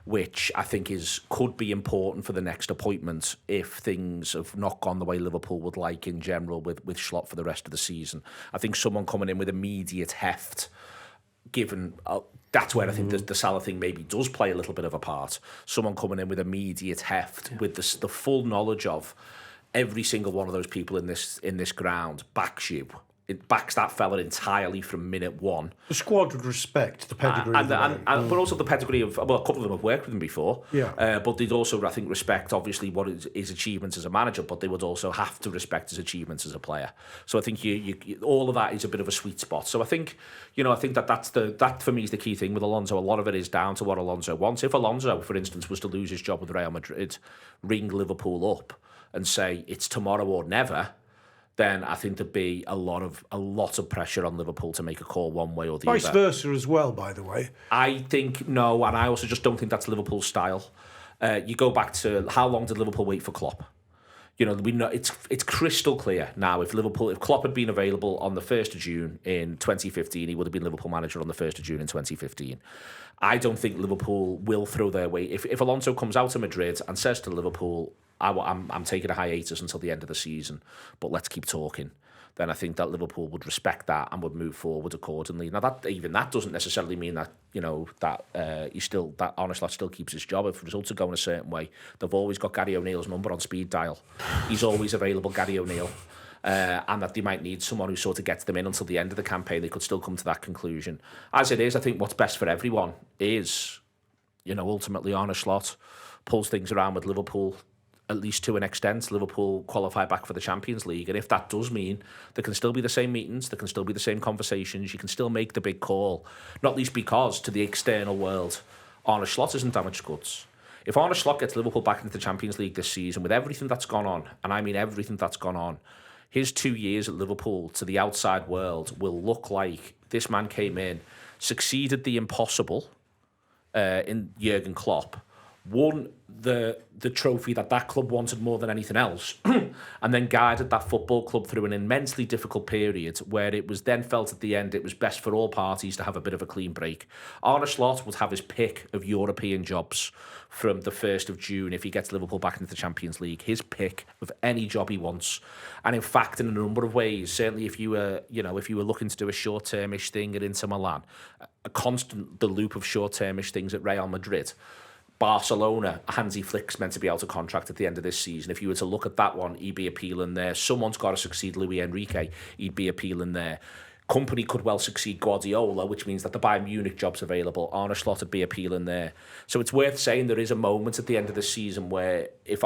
which I think could be important for the next appointment if things have not gone the way Liverpool would like in general with Slot for the rest of the season. I think someone coming in with immediate heft, given that's where I think the Salah thing maybe does play a little bit of a part. Someone coming in with immediate heft, with the full knowledge of every single one of those people in this ground backs you. It backs that fella entirely from minute one. The squad would respect the pedigree but also the pedigree of, well, a couple of them have worked with him before. Yeah. But they'd also, I think, respect obviously what his achievements as a manager, but they would also have to respect his achievements as a player. So I think you all of that is a bit of a sweet spot. So I think, that for me is the key thing with Alonso. A lot of it is down to what Alonso wants. If Alonso, for instance, was to lose his job with Real Madrid, ring Liverpool up and say it's tomorrow or never, then I think there'd be a lot of pressure on Liverpool to make a call one way or the other. Vice versa as well, by the way. I think no, and I also just don't think that's Liverpool's style. You go back to how long did Liverpool wait for Klopp? We know it's crystal clear now. If Klopp had been available on the 1st of June in 2015, he would have been Liverpool manager on the 1st of June in 2015. I don't think Liverpool will throw their weight. If Alonso comes out of Madrid and says to Liverpool, I'm taking a hiatus until the end of the season, but let's keep talking, then I think that Liverpool would respect that and would move forward accordingly. Now, that doesn't necessarily mean that that Arne Slot still keeps his job. If results are going a certain way, they've always got Gary O'Neill's number on speed dial. He's always available, Gary O'Neill. And that they might need someone who sort of gets them in until the end of the campaign. They could still come to that conclusion. As it is, I think what's best for everyone is, ultimately Arne Slot pulls things around with Liverpool, at least to an extent. Liverpool qualify back for the Champions League, and if that does mean there can still be the same meetings, there can still be the same conversations, you can still make the big call, not least because to the external world, Arne Slot isn't damaged goods. If Arne Slot gets Liverpool back into the Champions League this season with everything that's gone on, and I mean everything that's gone on, his 2 years at Liverpool to the outside world will look like this man came in, succeeded the impossible in Jurgen Klopp, won the trophy that club wanted more than anything else, and then guided that football club through an immensely difficult period where it was then felt at the end it was best for all parties to have a bit of a clean break. Arne Slot would have his pick of European jobs from the 1st of June if he gets Liverpool back into the Champions League. His pick of any job he wants. And in fact, in a number of ways, certainly if you were looking to do a short-termish thing at Inter Milan, the loop of short-termish things at Real Madrid, Barcelona, Hansi Flick's meant to be out of contract at the end of this season. If you were to look at that one, he'd be appealing there. Someone's got to succeed Luis Enrique, he'd be appealing there. Company could well succeed Guardiola, which means that the Bayern Munich job's available. Arne Slot would be appealing there. So it's worth saying there is a moment at the end of the season where if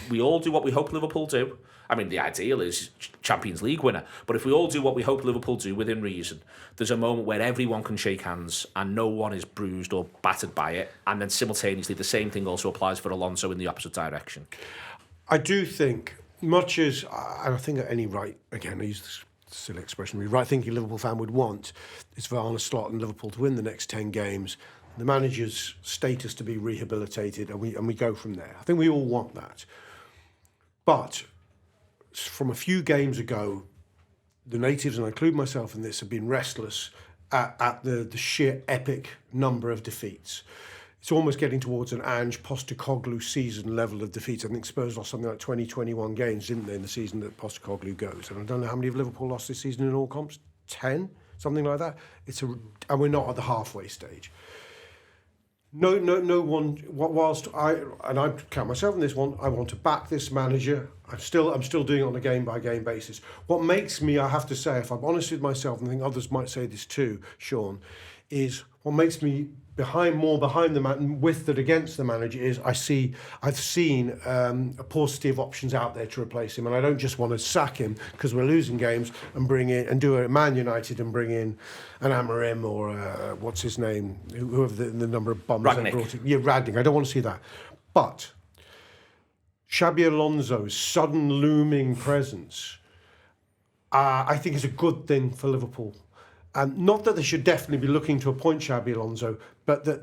we all do what we hope Liverpool do, I mean, the ideal is Champions League winner, but if we all do what we hope Liverpool do within reason, there's a moment where everyone can shake hands and no one is bruised or battered by it, and then simultaneously the same thing also applies for Alonso in the opposite direction. I do think, much as I think at any right, again, I use this silly expression, right thinking Liverpool fan would want is for Arne Slot and Liverpool to win the next 10 games, the manager's status to be rehabilitated, and we go from there. I think we all want that. But from a few games ago, the natives, and I include myself in this, have been restless at the sheer epic number of defeats. It's almost getting towards an Ange Postecoglou season level of defeats. I think Spurs lost something like 20, 21 games, didn't they, in the season that Postecoglou goes. And I don't know how many of Liverpool lost this season in all comps, 10, something like that. And we're not at the halfway stage. No one. Whilst I count myself in this one, I want to back this manager. I'm still doing it on a game by game basis. What makes me, I have to say, if I'm honest with myself, and I think others might say this too, Sean, is what makes me more behind the man with than against the manager is I've seen a paucity of options out there to replace him, and I don't just want to sack him because we're losing games and bring in and do a Man United and bring in an Amorim or what's his name, whoever the number of bums they brought in. Yeah, Ragnick. I don't want to see that, but Xabi Alonso's sudden looming presence, I think, is a good thing for Liverpool. And not that they should definitely be looking to appoint Xabi Alonso, but that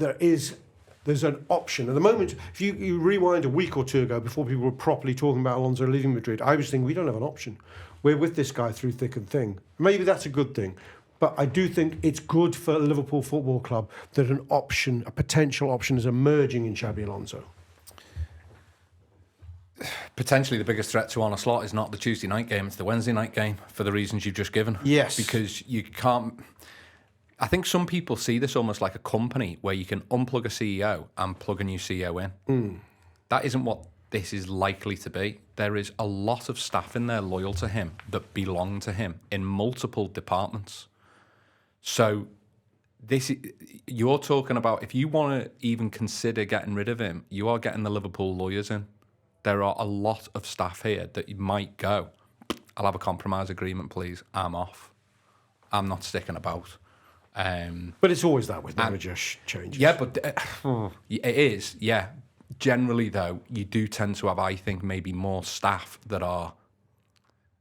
there's an option. At the moment, if you rewind a week or two ago, before people were properly talking about Alonso leaving Madrid, I was thinking, we don't have an option. We're with this guy through thick and thin. Maybe that's a good thing. But I do think it's good for Liverpool Football Club that a potential option is emerging in Xabi Alonso. Potentially the biggest threat to Arne Slot is not the Tuesday night game, it's the Wednesday night game, for the reasons you've just given. Yes. Because you can't... I think some people see this almost like a company where you can unplug a CEO and plug a new CEO in. That isn't what this is likely to be. There is a lot of staff in there loyal to him that belong to him in multiple departments. So you're talking about, if you want to even consider getting rid of him, you are getting the Liverpool lawyers in. There are a lot of staff here that you might go, I'll have a compromise agreement, please. I'm off. I'm not sticking about. But it's always that with manager changes. Yeah, but it is, yeah. Generally, though, you do tend to have, I think, maybe more staff that are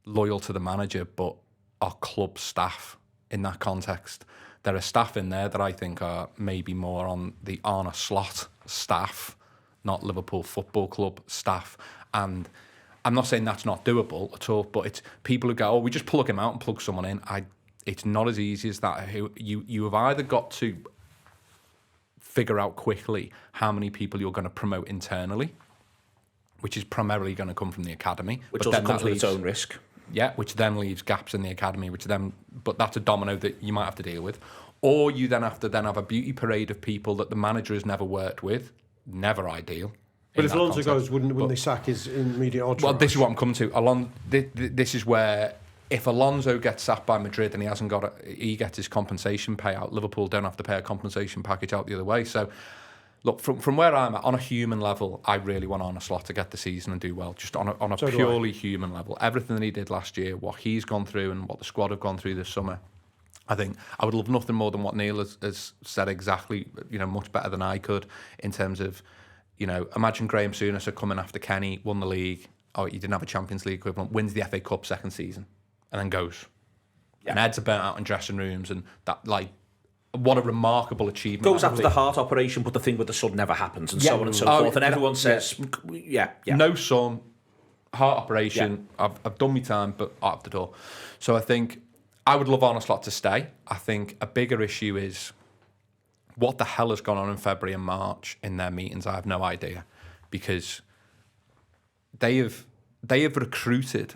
loyal to the manager, but are club staff in that context. There are staff in there that I think are maybe more on the Arne Slot staff, not Liverpool Football Club staff. And I'm not saying that's not doable at all, but it's people who go, oh, we just plug him out and plug someone in. It's not as easy as that. You have either got to figure out quickly how many people you're going to promote internally, which is primarily going to come from the academy. Which also comes with its own risk. Yeah, which then leaves gaps in the academy, but that's a domino that you might have to deal with. Or you then have to have a beauty parade of people that the manager has never worked with. Never ideal. But if Alonso goes, wouldn't they sack his immediate entourage? Well, this is what I'm coming to. This is where, if Alonso gets sacked by Madrid and he gets his compensation payout, Liverpool don't have to pay a compensation package out the other way. So, look, from where I'm at, on a human level, I really want Arne Slot to get the season and do well, just on a purely human level. Everything that he did last year, what he's gone through and what the squad have gone through this summer, I think I would love nothing more than what Neil has said exactly, much better than I could, in terms of, imagine Graham Souness coming after Kenny, won the league, he didn't have a Champions League equivalent, wins the FA Cup second season, and then goes. Yeah. And heads are burnt out in dressing rooms, and that, what a remarkable achievement. Goes after the heart operation, but the thing with the son never happens, and so on and so forth. And everyone says, no son, heart operation, I've done my time, but out of the door. So I think I would love Arne Slot to stay. I think a bigger issue is what the hell has gone on in February and March in their meetings. I have no idea, because they have recruited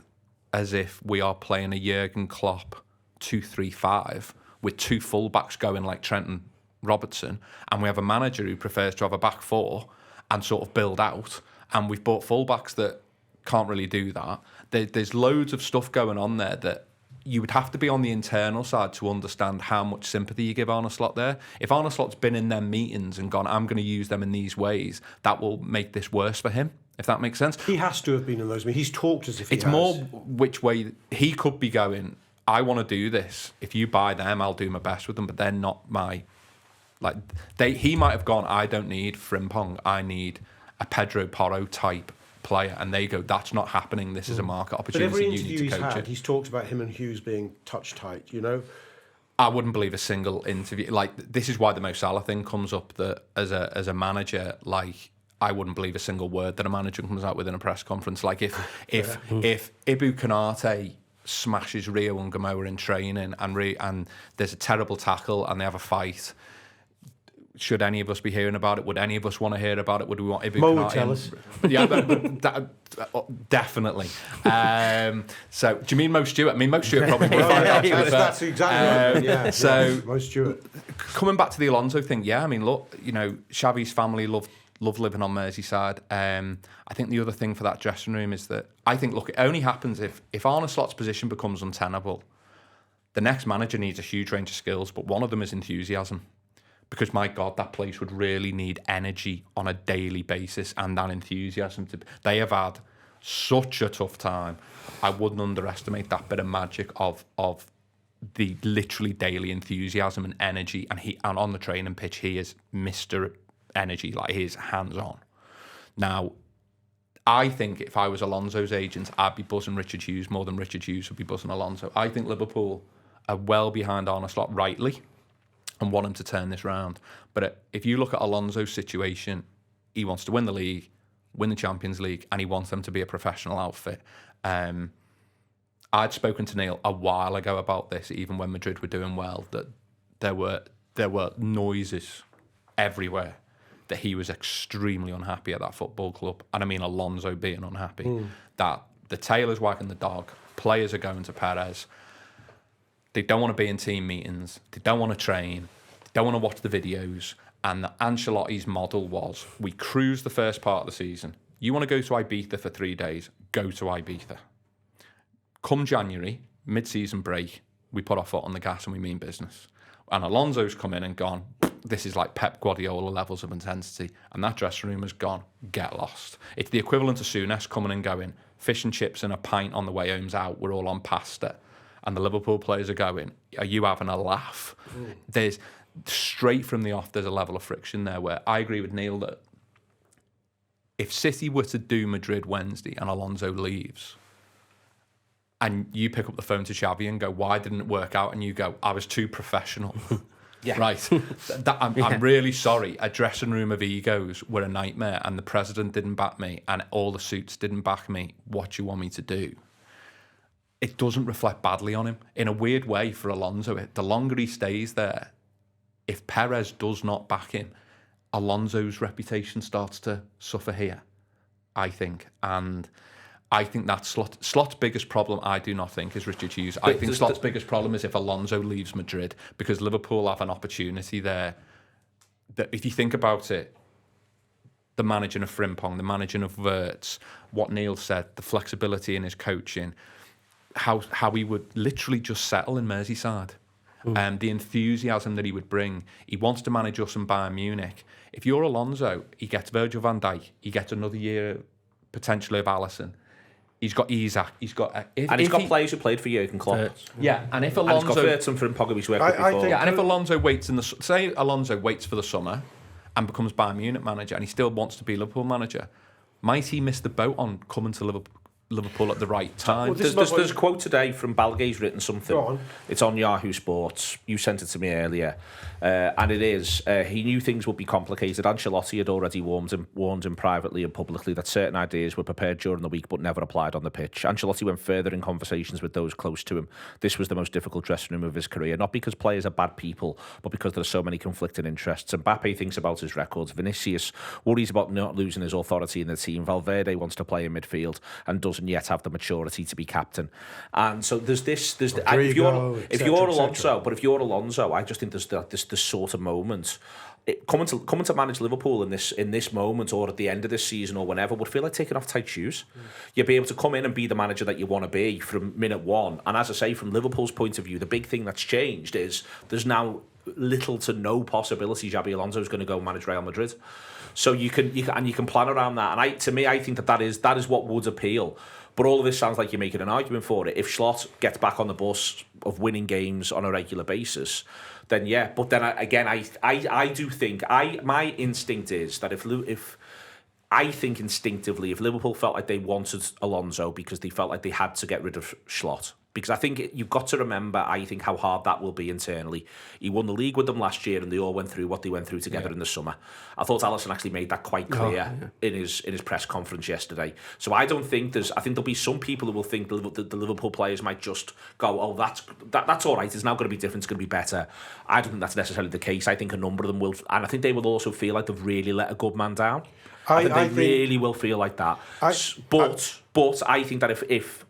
as if we are playing a Jurgen Klopp 2-3-5 with two fullbacks going like Trent and Robertson, and we have a manager who prefers to have a back four and sort of build out, and we've bought fullbacks that can't really do that. There's loads of stuff going on there that you would have to be on the internal side to understand how much sympathy you give Arne Slot there. If Arne Slot's been in their meetings and gone, I'm going to use them in these ways, that will make this worse for him, if that makes sense. He has to have been in those meetings. He's talked as if he has. It's more which way he could be going. I want to do this. If you buy them, I'll do my best with them, but they're not my... He might have gone, I don't need Frimpong, I need a Pedro Porro type player, and they go, that's not happening, this is a market opportunity. But every you interview need to coach he's it. talked about him and Hughes being touch tight, I wouldn't believe a single interview. This is why the Mo Salah thing comes up, that as a manager, I wouldn't believe a single word that a manager comes out with in a press conference. If Ibu Konate smashes Rio and Gamoa in training and there's a terrible tackle and they have a fight, should any of us be hearing about it? Would any of us want to hear about it? Would we want Ibu Mo Konate? would tell us. Yeah, definitely. So, do you mean Mo Stewart? I mean, Mo Stewart probably would find out. That's exactly right. So, Mo Stewart. Coming back to the Alonso thing, I mean, look, Xavi's family love living on Merseyside. I think the other thing for that dressing room is that I think, look, it only happens if Arne Slot's position becomes untenable. The next manager needs a huge range of skills, but one of them is enthusiasm. Because, my God, that place would really need energy on a daily basis and that enthusiasm. They have had such a tough time. I wouldn't underestimate that bit of magic of the literally daily enthusiasm and energy. And on the training pitch, he is Mr. Energy, he is hands-on. Now, I think if I was Alonso's agent, I'd be buzzing Richard Hughes more than Richard Hughes would be buzzing Alonso. I think Liverpool are well behind Arne Slot, rightly, and want him to turn this round. But if you look at Alonso's situation, he wants to win the league, win the Champions League, and he wants them to be a professional outfit. I'd spoken to Neil a while ago about this, even when Madrid were doing well, that there were noises everywhere that he was extremely unhappy at that football club. And I mean Alonso being unhappy. That the tail is wagging the dog. Players are going to Perez. They don't want to be in team meetings. They don't want to train. They don't want to watch the videos. And Ancelotti's model was, we cruise the first part of the season. You want to go to Ibiza for 3 days, go to Ibiza. Come January, mid-season break, we put our foot on the gas and we mean business. And Alonso's come in and gone, this is like Pep Guardiola levels of intensity. And that dressing room has gone, get lost. It's the equivalent of Souness coming and going, fish and chips and a pint on the way home's out, we're all on pasta. And the Liverpool players are going, are you having a laugh? There's, straight from the off, there's a level of friction there where I agree with Neil that if City were to do Madrid Wednesday and Alonso leaves, and you pick up the phone to Xavi and go, why didn't it work out? And you go, I was too professional. Yeah. Right. I'm really sorry. A dressing room of egos were a nightmare and the president didn't back me and all the suits didn't back me. What do you want me to do? It doesn't reflect badly on him. In a weird way for Alonso, the longer he stays there, if Perez does not back him, Alonso's reputation starts to suffer here, I think. And I think that's Slot's biggest problem, I do not think, is Richard Hughes. I think Slot's biggest problem is if Alonso leaves Madrid, because Liverpool have an opportunity there that, if you think about it, the managing of Frimpong, the managing of Wirtz, what Neil said, the flexibility in his coaching, how he would literally just settle in Merseyside. The enthusiasm that he would bring. He wants to manage us in Bayern Munich. If you're Alonso, he gets Virgil van Dijk, he gets another year potentially of Alisson. He's got Isaac. He's got players who played for Jurgen Klopp. Yeah, and if Alonso, and he's got Wirtz and Frimpong who's worked with before. Yeah, and if Alonso waits say Alonso waits for the summer and becomes Bayern Munich manager, and he still wants to be Liverpool manager, might he miss the boat on coming to Liverpool at the right time? Well, there's a quote today from Balgay's written something. It's on Yahoo Sports. You sent it to me earlier. And it is, he knew things would be complicated. Ancelotti had already warned him privately and publicly that certain ideas were prepared during the week but never applied on the pitch. Ancelotti went further in conversations with those close to him. This was the most difficult dressing room of his career, not because players are bad people, but because there are so many conflicting interests. Mbappe thinks about his records. Vinicius worries about not losing his authority in the team. Valverde wants to play in midfield and doesn't yet have the maturity to be captain. And so if you're Alonso, I just think there's this sort of moment. Coming to manage Liverpool in this moment or at the end of this season or whenever would feel like taking off tight shoes. You'll be able to come in and be the manager that you want to be from minute one. And as I say, from Liverpool's point of view, the big thing that's changed is there's now little to no possibility Xabi Alonso is going to go manage Real Madrid. So you can plan around that. And I think that is what would appeal. But all of this sounds like you're making an argument for it. If Slot gets back on the bus of winning games on a regular basis, then yeah. But then again, I do think my instinct is that if I think instinctively, if Liverpool felt like they wanted Alonso because they felt like they had to get rid of Slot, because I think you've got to remember, I think, how hard that will be internally. He won the league with them last year and they all went through what they went through together in the summer. I thought Alisson actually made that quite clear in his press conference yesterday. So I don't think I think there'll be some people who will think the Liverpool players might just go, oh, that's all right, it's now going to be different, it's going to be better. I don't think that's necessarily the case. I think a number of them will, and I think they will also feel like they've really let a good man down. I think they really will feel like that. But I think that if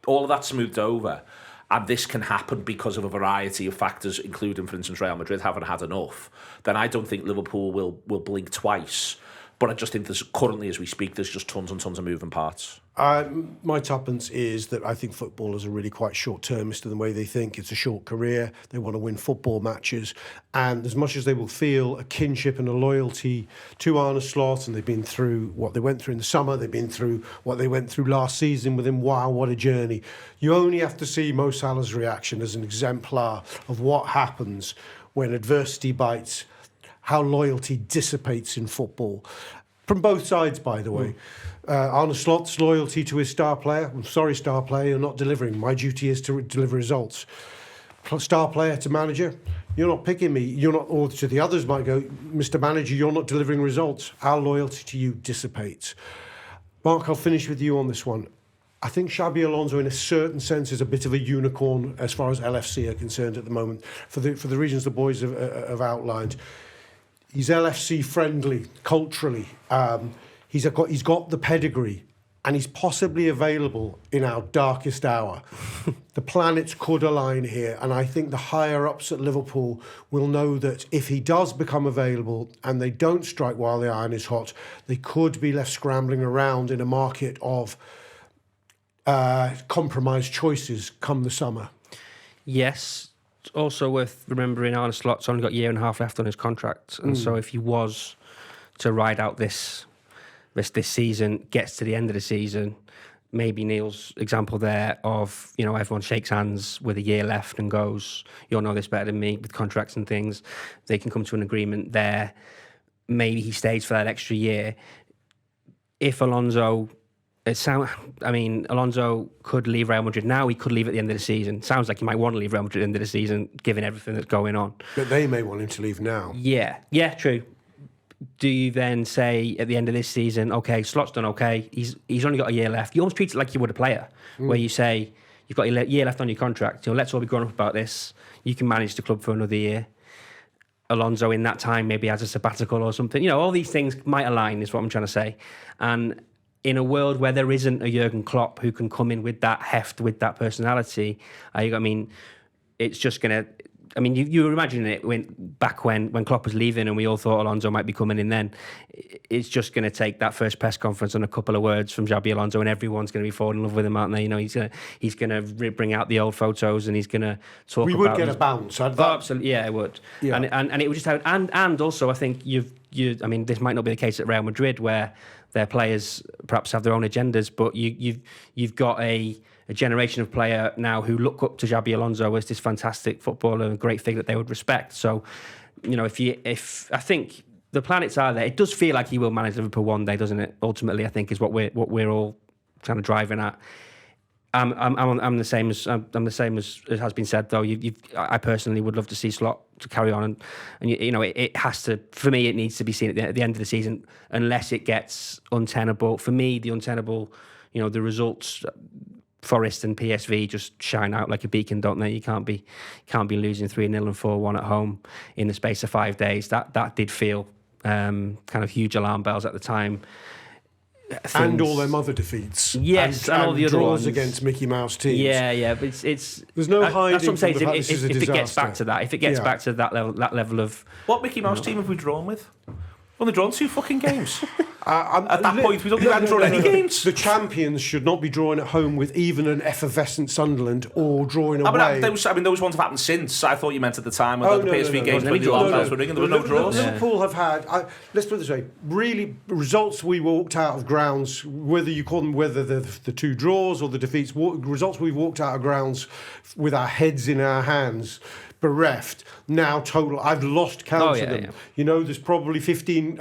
all of that smoothed over, and this can happen because of a variety of factors, including, for instance, Real Madrid haven't had enough, then I don't think Liverpool will blink twice. But I just think currently, as we speak, there's just tons and tons of moving parts. My tuppence is that I think footballers are really quite short-termist in the way they think. It's a short career. They want to win football matches. And as much as they will feel a kinship and a loyalty to Arne Slot, and they've been through what they went through in the summer, they've been through what they went through last season with him. Wow, what a journey. You only have to see Mo Salah's reaction as an exemplar of what happens when adversity bites, how loyalty dissipates in football. From both sides, by the way. Arne Slot's loyalty to his star player. I'm sorry, star player, you're not delivering. My duty is to deliver results. Star player to manager, you're not picking me. You're not, or to the others might go, Mr. Manager, you're not delivering results. Our loyalty to you dissipates. Marc, I'll finish with you on this one. I think Xabi Alonso, in a certain sense, is a bit of a unicorn as far as LFC are concerned at the moment, for the reasons the boys have outlined. He's LFC friendly culturally. He's got the pedigree, and he's possibly available in our darkest hour. The planets could align here, and I think the higher ups at Liverpool will know that if he does become available and they don't strike while the iron is hot, they could be left scrambling around in a market of compromised choices come the summer. Yes. It's also worth remembering Arne Slot's only got a year and a half left on his contract. And so if he was to ride out this season, gets to the end of the season, maybe Neil's example there of, everyone shakes hands with a year left and goes, you'll know this better than me with contracts and things. They can come to an agreement there. Maybe he stays for that extra year. If Alonso could leave Real Madrid now. He could leave at the end of the season. Sounds like he might want to leave Real Madrid at the end of the season, given everything that's going on. But they may want him to leave now. Yeah, true. Do you then say at the end of this season, okay, Slot's done okay, he's only got a year left. You almost treat it like you would a player, where you say, you've got a year left on your contract, let's all be grown up about this. You can manage the club for another year. Alonso in that time maybe has a sabbatical or something. All these things might align, is what I'm trying to say. And in a world where there isn't a Jurgen Klopp who can come in with that heft, with that personality, it's just going to... you were imagining it when Klopp was leaving and we all thought Alonso might be coming in then. It's just going to take that first press conference and a couple of words from Xabi Alonso and everyone's going to be falling in love with him, aren't they? He's going to bring out the old photos and he's going to talk about... We would get a bounce. Absolutely, yeah, it would. Yeah. And it would just have... And also, I think this might not be the case at Real Madrid where their players perhaps have their own agendas, but you've got a generation of player now who look up to Xabi Alonso as this fantastic footballer and great figure that they would respect. So, if I think the planets are there, it does feel like he will manage Liverpool one day, doesn't it? Ultimately, I think is what we're all kind of driving at. I'm the same as has been said though. I personally would love to see Slot to carry on, and it has to. For me, it needs to be seen at the end of the season, unless it gets untenable. For me, the untenable, the results. Forest and PSV just shine out like a beacon, don't they? You can't be losing 3-0 and 4-1 at home in the space of 5 days. That did feel kind of huge alarm bells at the time. And all their other defeats. Yes, and all the other draws ones against Mickey Mouse teams. Yeah, but it's there's no hiding. That's what I'm saying. From the fact this is a if it gets disaster. back to that, if it gets back to that level of what Mickey Mouse team have we drawn with? Only drawn 2 fucking games. At that point, we don't think we hadn't drawn any games. The champions should not be drawing at home with even an effervescent Sunderland or drawing away. Those ones have happened since. I thought you meant at the time when the PSV games when the alarm bells were ringing. There were no draws. Liverpool have had, let's put it this way, really results we walked out of grounds, whether you call them the 2 draws or the defeats, results we've walked out of grounds with our heads in our hands. Bereft, now total. I've lost count of them. Yeah. There's probably 15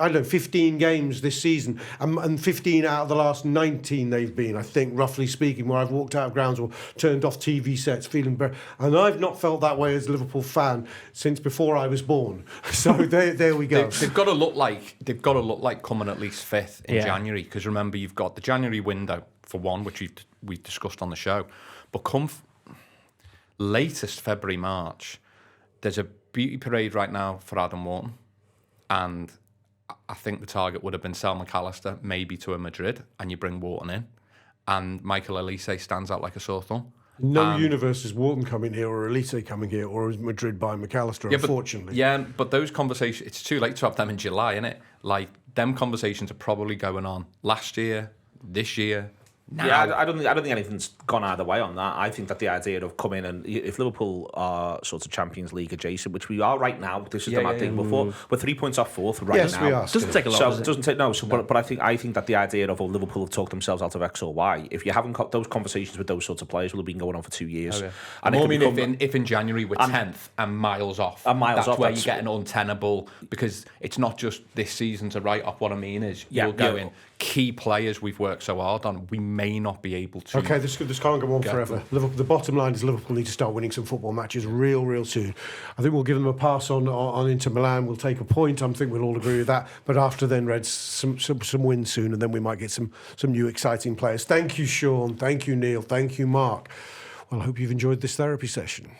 games this season, and 15 out of the last 19 they've been, I think, roughly speaking, where I've walked out of grounds or turned off TV sets feeling better. And I've not felt that way as a Liverpool fan since before I was born. So there we go. They've got to look like coming at least 5th in January, because remember, you've got the January window for one, which we've discussed on the show, but come latest February, March. There's a beauty parade right now for Adam Wharton, and I think the target would have been Sal McAllister, maybe to a Madrid, and you bring Wharton in, and Michael Elise stands out like a sore thumb. No universe is Wharton coming here or Elise coming here or is Madrid by McAllister, unfortunately. But those conversations, it's too late to have them in July, isn't it? Like, them conversations are probably going on last year, this year. Now. Yeah, I don't think anything's gone either way on that. I think that the idea of coming and if Liverpool are sort of Champions League adjacent, which we are right now, this is the mad thing. We're 3 points off 4th right now. Yes, we are. Doesn't take a lot. So it doesn't take no. So, but I think that the idea of Liverpool have talked themselves out of X or Y. If you haven't got those conversations with those sorts of players, will have been going on for 2 years. And if in January we're 10th and miles off, that's where you get an untenable, because it's not just this season to write off. What I mean is you're going key players we've worked so hard on. We may not be able to. Okay, this can't go on forever. Liverpool, the bottom line is Liverpool need to start winning some football matches real soon. I think we'll give them a pass on Inter Milan. We'll take a point. I think we'll all agree with that. But after then, Reds, some wins soon, and then we might get some new exciting players. Thank you, Sean. Thank you, Neil. Thank you, Marc. Well, I hope you've enjoyed this therapy session.